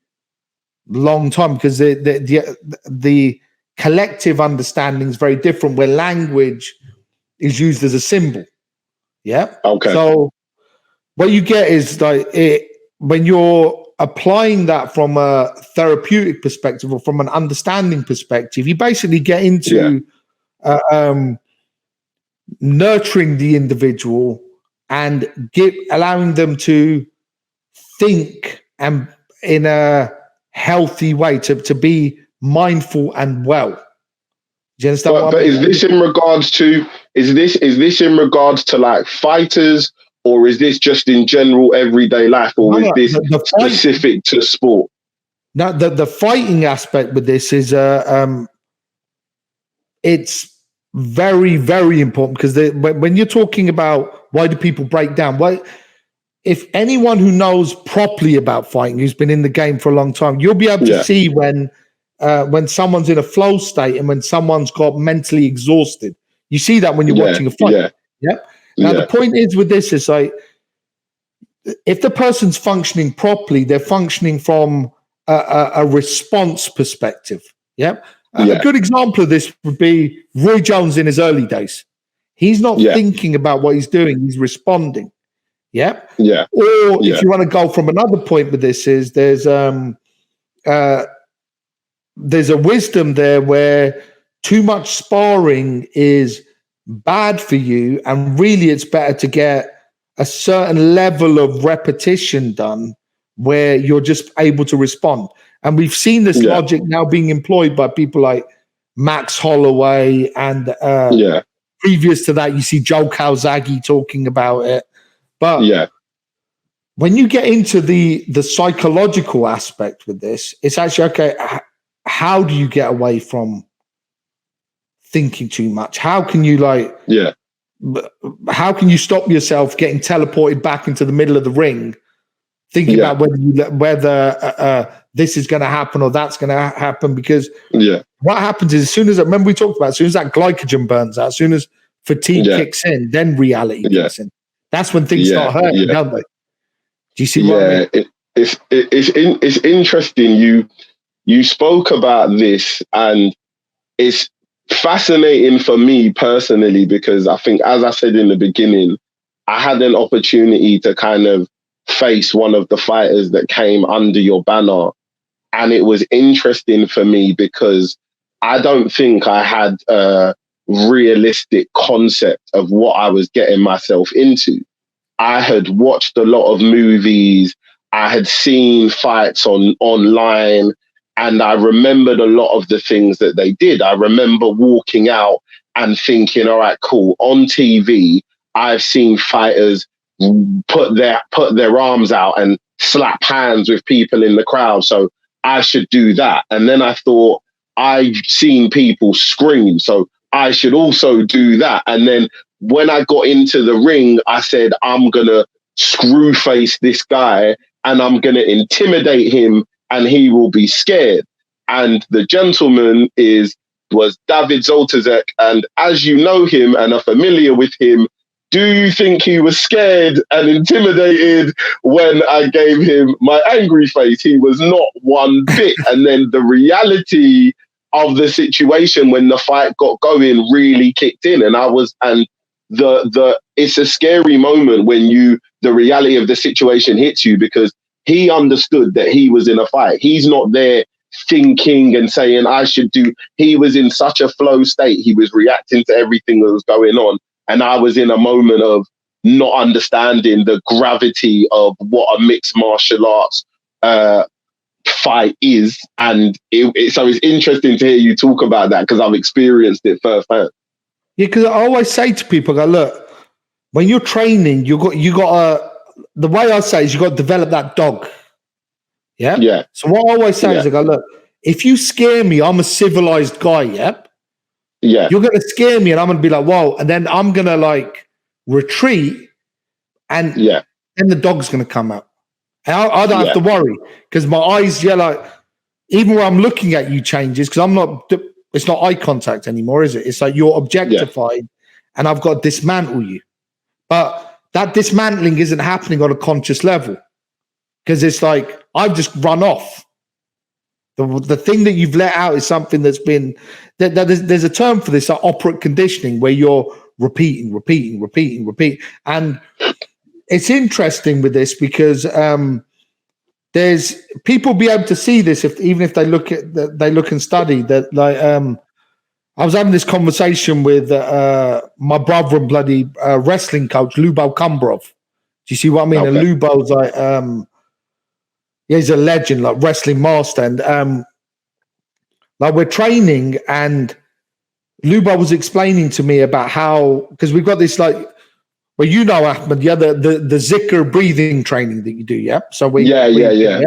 long time, because the collective understanding is very different, where language is used as a symbol. Yeah. Okay. So what you get is like when you're applying that from a therapeutic perspective or from an understanding perspective, you basically get into nurturing the individual and allowing them to think and in a healthy way, to be mindful and well. Do you understand what I mean? Is this in regards to like fighters, or is this just in general everyday life, or is this specific to sport? Now, the fighting aspect with this is it's very, very important, because when you're talking about why do people break down, if anyone who knows properly about fighting, who's been in the game for a long time, you'll be able to see when someone's in a flow state and when someone's got mentally exhausted. You see that when you're watching a fight. Now, the point is with this is like, if the person's functioning properly, they're functioning from a response perspective. A good example of this would be Roy Jones in his early days. He's not thinking about what he's doing; he's responding. Or if you want to go from another point with this, is there's a wisdom there where too much sparring is bad for you, and really it's better to get a certain level of repetition done where you're just able to respond. And we've seen this logic now being employed by people like Max Holloway, and previous to that, you see Joe Calzaghe talking about it. But when you get into the psychological aspect with this, it's actually, okay, how do you get away from thinking too much? How can you how can you stop yourself getting teleported back into the middle of the ring, thinking about whether this is going to happen or that's going to happen? Because what happens is, remember we talked about, as soon as that glycogen burns out, as soon as fatigue kicks in, then reality kicks in. That's when things start hurting, don't they? Do you see what I mean? It's interesting. You spoke about this, and it's fascinating for me personally, because I think, as I said in the beginning, I had an opportunity to kind of face one of the fighters that came under your banner. And it was interesting for me because I don't think I had a realistic concept of what I was getting myself into. I had watched a lot of movies. I had seen fights online, and I remembered a lot of the things that they did. I remember walking out and thinking, all right, cool. On TV, I've seen fighters put their arms out and slap hands with people in the crowd, so I should do that. And then I thought, I've seen people scream, so I should also do that. And then when I got into the ring, I said, I'm going to screw face this guy and I'm going to intimidate him and he will be scared. And the gentleman was David Zoltazek. And as you know him and are familiar with him, do you think he was scared and intimidated when I gave him my angry face? He was not one bit. And then the reality of the situation when the fight got going really kicked in, and it's a scary moment when the reality of the situation hits you, because he understood that he was in a fight. He's not there thinking and saying I should do. He was in such a flow state. He was reacting to everything that was going on. And I was in a moment of not understanding the gravity of what a mixed martial arts fight is. And so it's interesting to hear you talk about that because I've experienced it firsthand. Yeah, because I always say to people, I go, look, when you're training, you got the way I say is you got to develop that dog. Yeah. Yeah. So what I always say is I go, look, if you scare me, I'm a civilized guy. Yeah. Yeah. You're gonna scare me, and I'm gonna be like, whoa, and then I'm gonna like retreat, and then the dog's gonna come out. And I don't have to worry because my eyes, like even when I'm looking at you changes because I'm not. It's not eye contact anymore, is it? It's like you're objectified, and I've got to dismantle you. But that dismantling isn't happening on a conscious level because it's like I've just run off. The thing that you've let out is something that's been there's a term for this, like operant conditioning, where you're repeating. And it's interesting with this because there's people be able to see this even if they look and study that. Like I was having this conversation with my brother and bloody wrestling coach Lubo Kumbrov. Do you see what I mean? Okay. And Lubo's like he's a legend, like wrestling master, and like we're training, and Lubo was explaining to me about how because we've got this like, well, you know, Ahmed, the Zikr breathing training that you do, yeah. So yeah.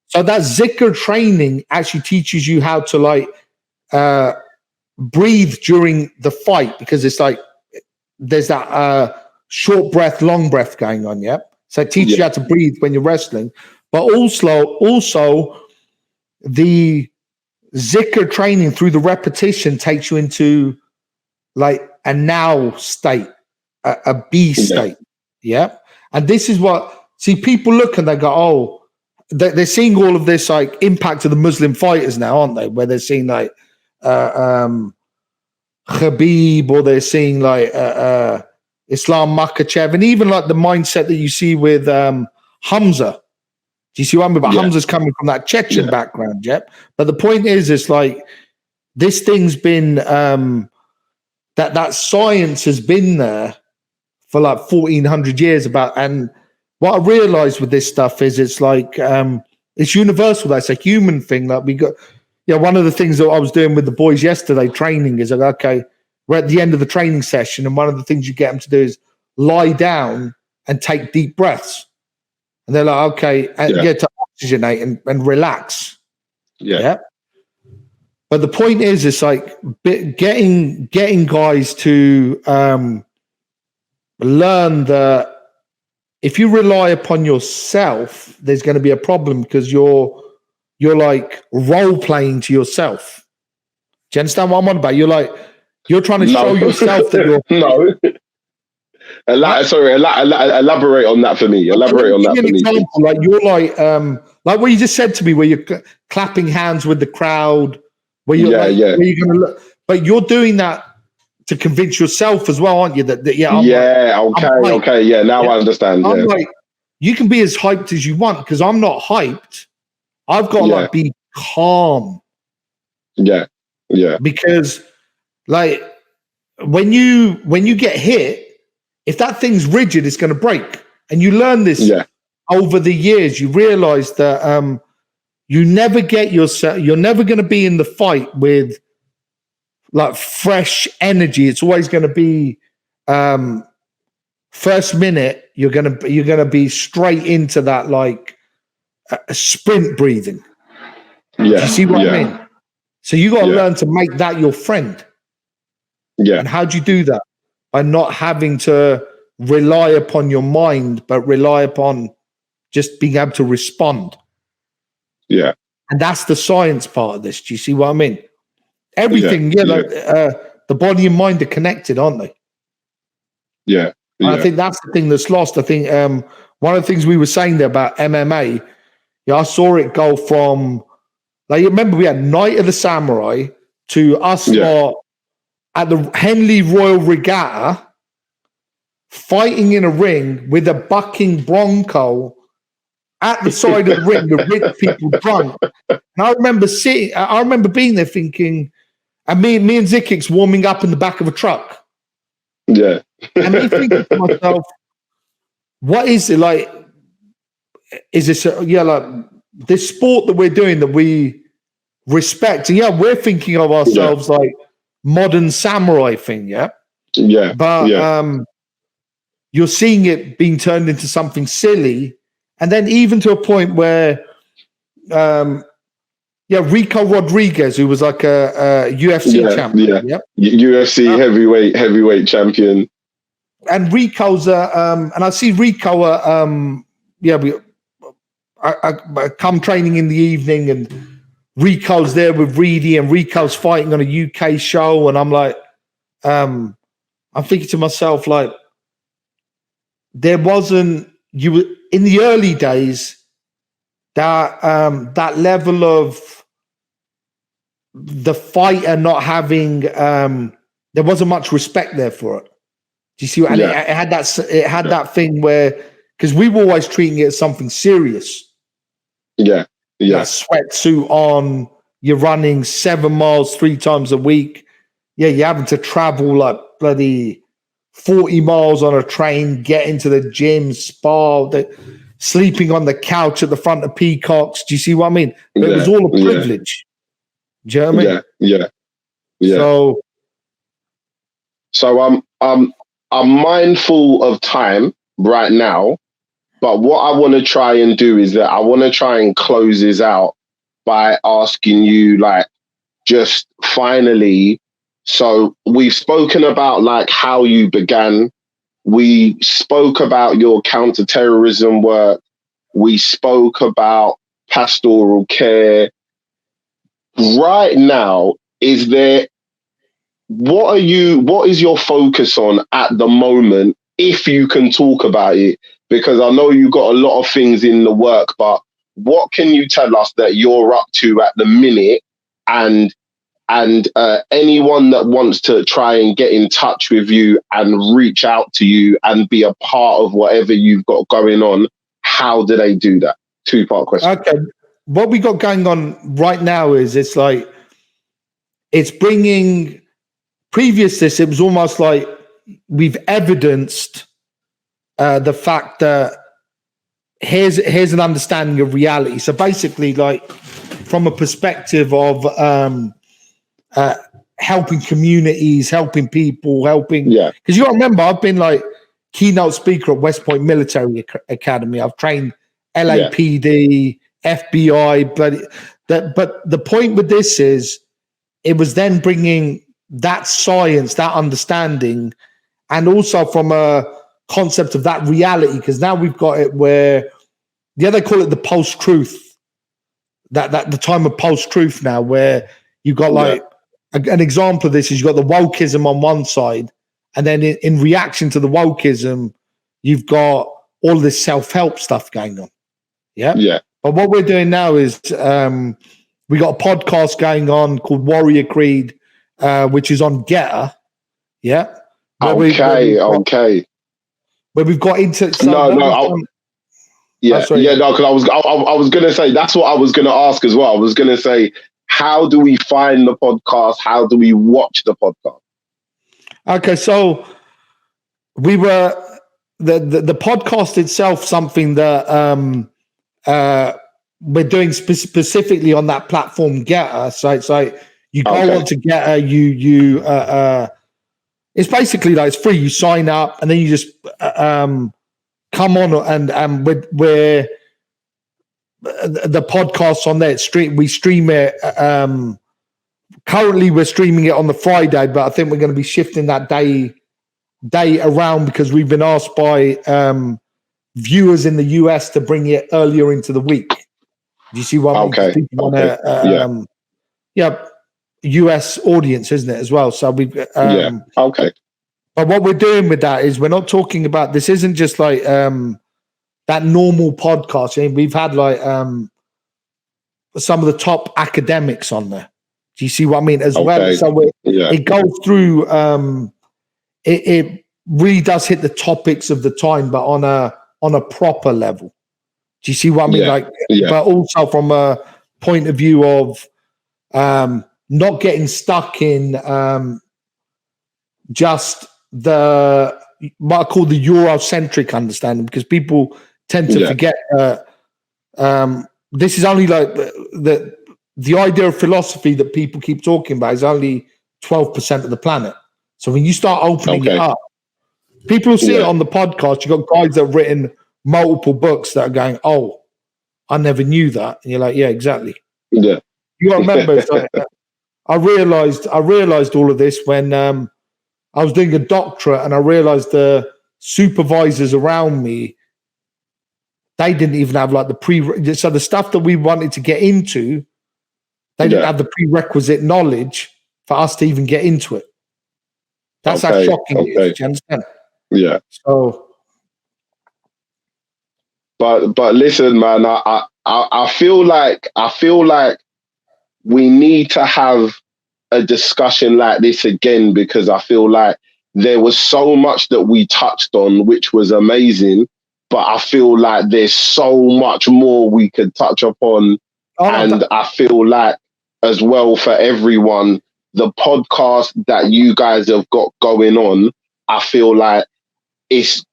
So that Zikr training actually teaches you how to like breathe during the fight because it's like there's that short breath, long breath going on, yeah. So it teaches you how to breathe when you're wrestling. But also the Zikr training through the repetition takes you into like a now state, a B state. Yeah. And this is what, see, people look and they go, oh, they're seeing all of this like impact of the Muslim fighters now, aren't they? Where they're seeing like Khabib, or they're seeing like Islam Makhachev, and even like the mindset that you see with Hamza. Do you see what I mean? But Hamza's coming from that Chechen background, But the point is, it's like this thing's been that science has been there for like 1400 years about. And what I realized with this stuff is it's like it's universal. That's a human thing. Like we got, one of the things that I was doing with the boys yesterday training is like, okay, we're at the end of the training session, and one of the things you get them to do is lie down and take deep breaths. And they're like, okay, and to oxygenate and relax. Yeah. But the point is, it's like getting guys to learn that if you rely upon yourself, there's going to be a problem because you're like role playing to yourself. Do you understand what I'm on about? You're trying to show yourself that you're no. Elaborate on that for me. Elaborate on that for me. Example, like you're like what you just said to me, where you're clapping hands with the crowd, where you're where you're going to look, but you're doing that to convince yourself as well, aren't you? That now I understand. I'm like, you can be as hyped as you want because I'm not hyped. I've got to like be calm. Yeah. Because like when you get hit, if that thing's rigid, it's going to break. And you learn this over the years. You realize that you never get yourself, you're never going to be in the fight with like fresh energy. It's always going to be first minute, you're going to be straight into that like sprint breathing. You see what I mean? So you got to learn to make that your friend. Yeah. And how do you do that? By not having to rely upon your mind, but rely upon just being able to respond. Yeah. And that's the science part of this. Do you see what I mean? Everything, the body and mind are connected, aren't they? Yeah. I think that's the thing that's lost. I think one of the things we were saying there about MMA, I saw it go from, like, you remember we had Night of the Samurai to us at the Henley Royal Regatta, fighting in a ring with a bucking bronco at the side of the ring, the rich people drunk. And And I remember being there thinking, and me and Zikix warming up in the back of a truck. Yeah. And me thinking to myself, what is it like? Is this like this sport that we're doing that we respect? And yeah, we're thinking of ourselves like modern samurai thing, yeah? Yeah. But you're seeing it being turned into something silly. And then even to a point where Rico Rodriguez, who was like a UFC champion. Yeah. UFC heavyweight champion. And Rico's and I see Rico I come training in the evening and Rico's there with Reedy and Rico's fighting on a UK show, and I'm like, I'm thinking to myself, like, there wasn't in the early days that level of the fighter not having there wasn't much respect there for it. Do you see what? And it had that thing where, because we were always treating it as something serious. Yeah. That sweatsuit on, you're running 7 miles 3 times a week. Yeah, you're having to travel like bloody 40 miles on a train, get into the gym, spar, sleeping on the couch at the front of Peacocks. Do you see what I mean? But it was all a privilege. Do you know what I mean? Yeah. So I'm mindful of time right now, but what I want to try and do is that I want to try and close this out by asking you, like, just finally. So we've spoken about like how you began. We spoke about your counterterrorism work. We spoke about pastoral care. Right now, what is your focus on at the moment, if you can talk about it? Because I know you've got a lot of things in the work, but what can you tell us that you're up to at the minute? And anyone that wants to try and get in touch with you and reach out to you and be a part of whatever you've got going on, how do they do that? 2-part question. Okay. What we got going on right now is it's bringing, previous to this, it was almost like we've evidenced the fact that here's an understanding of reality. So basically, like, from a perspective of helping communities, helping people, because you got to remember, I've been like keynote speaker at West Point Military Academy. I've trained LAPD, FBI, but the point with this is it was then bringing that science, that understanding, and also from a concept of that reality, because now we've got it where, they call it the post-truth, that the time of post-truth now, where you've got like an example of this is you've got the wokeism on one side, and then in reaction to the wokeism, you've got all this self-help stuff going on. Yeah. But what we're doing now is we got a podcast going on called Warrior Creed, which is on Getter. Yeah. Okay. Where we've got into because I was gonna say that's what I was gonna ask as well. I was gonna say, how do we find the podcast? How do we watch the podcast? Okay, so we were the podcast itself, something that we're doing specifically on that platform Getter. So it's like you go on to Getter, you it's basically like it's free. You sign up and then you just come on and we're the podcast's on there. We stream it. Currently, we're streaming it on the Friday, but I think we're going to be shifting that day around because we've been asked by viewers in the US to bring it earlier into the week. Do you see what I mean? US audience, isn't it, as well? So we've But what we're doing with that is we're not talking about, this isn't just like that normal podcast. I mean, we've had like some of the top academics on there. Do you see what I mean? As well. So it goes through, it really does hit the topics of the time, but on a proper level. Do you see what I mean? But also from a point of view of not getting stuck in just what I call the Eurocentric understanding, because people tend to forget this is only like the idea of philosophy that people keep talking about is only 12% of the planet. So when you start opening it up, people will see it on the podcast. You've got guys that have written multiple books that are going, oh, I never knew that. And you're like, yeah, exactly. Yeah. You got to remember, it's like, I realized all of this when I was doing a doctorate, and I realized the supervisors around me, they didn't even have like so the stuff that we wanted to get into, they didn't have the prerequisite knowledge for us to even get into it. That's how shocking it is. Do you understand? Yeah. So, but listen, man, I feel like we need to have a discussion like this again, because I feel like there was so much that we touched on, which was amazing, but I feel like there's so much more we could touch upon. I feel like as well, for everyone, the podcast that you guys have got going on, I feel like it's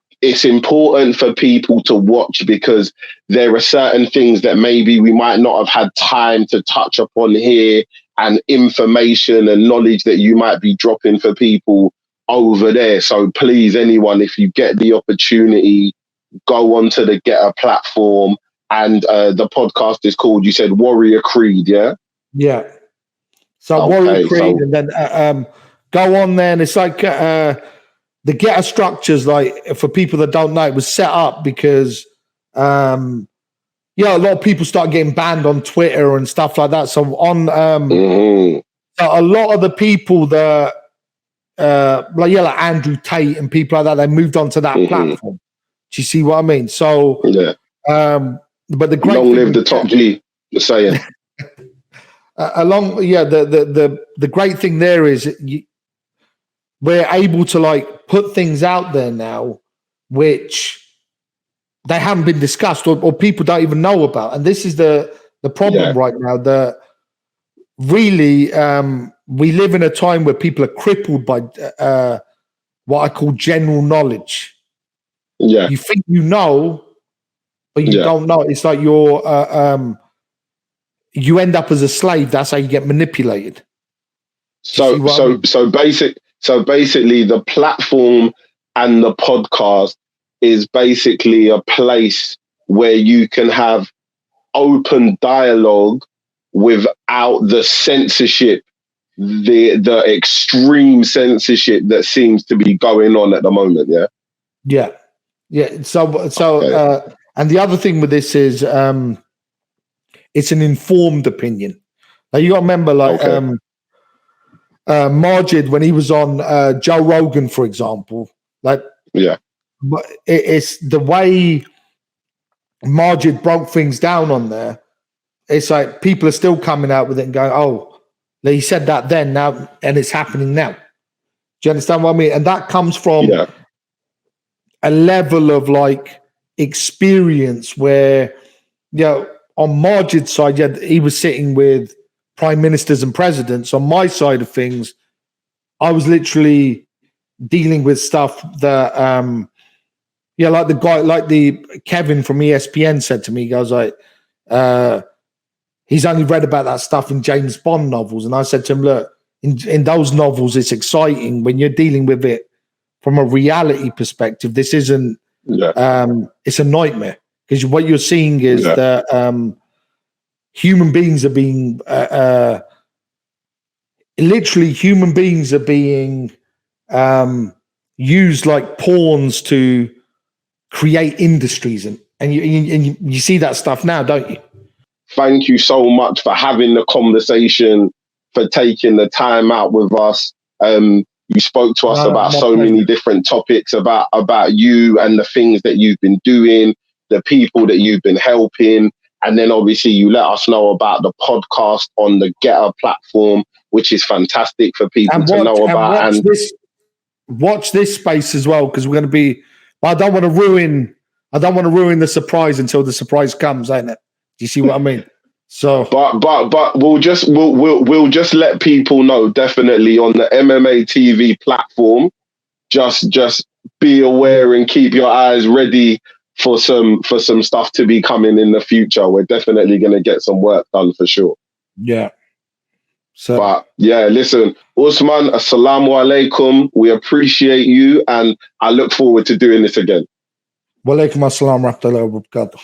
important for people to watch, because there are certain things that maybe we might not have had time to touch upon here, and information and knowledge that you might be dropping for people over there. So please, anyone, if you get the opportunity, go onto the Getter platform, and the podcast is called, you said, Warrior Creed, yeah? Yeah. So Warrior Creed, and then go on there, and it's like the Getter structures, like, for people that don't know, it was set up because a lot of people start getting banned on Twitter and stuff like that. So on so a lot of the people that like Andrew Tate and people like that, they moved on to that platform. Do you see what I mean? So but the great long live the top G, just saying. The great thing there is we're able to like put things out there now which they haven't been discussed, or people don't even know about. And this is the problem right now, that really we live in a time where people are crippled by what I call general knowledge. Yeah. You think you know, but you don't know. It's like you're you end up as a slave. That's how you get manipulated. So basically the platform and the podcast is basically a place where you can have open dialogue without the censorship, the extreme censorship that seems to be going on at the moment. Yeah. So and the other thing with this is it's an informed opinion. Now you got to remember, like Margid, when he was on Joe Rogan, for example, like it's the way Margid broke things down on there. It's like people are still coming out with it and going, "Oh, he said that then, now, and it's happening now." Do you understand what I mean? And that comes from a level of like experience where, on Margid's side, he was sitting with prime ministers and presidents. On my side of things, I was literally dealing with stuff that, like the guy, like the Kevin from ESPN said to me, he goes like, he's only read about that stuff in James Bond novels. And I said to him, look, in those novels, it's exciting. When you're dealing with it from a reality perspective, this isn't, it's a nightmare, because what you're seeing is that human beings are being, literally human beings are being used like pawns to create industries. And you see that stuff now, don't you? Thank you so much for having the conversation, for taking the time out with us. You spoke to us about so many different topics, about you and the things that you've been doing, the people that you've been helping. And then obviously you let us know about the podcast on the Getter platform, which is fantastic for people to know about. And watch this space as well, because we're going to be, I don't want to ruin the surprise until the surprise comes, ain't it? Do you see what I mean? So, but we'll just let people know, definitely on the MMA TV platform. Just be aware and keep your eyes ready for some stuff to be coming in the future. We're definitely going to get some work done for sure. yeah. So, but yeah, listen, Usman, assalamu alaikum. We appreciate you, and I look forward to doing this again. wa alaikum assalam wa rahmatullahi wa barakatuh.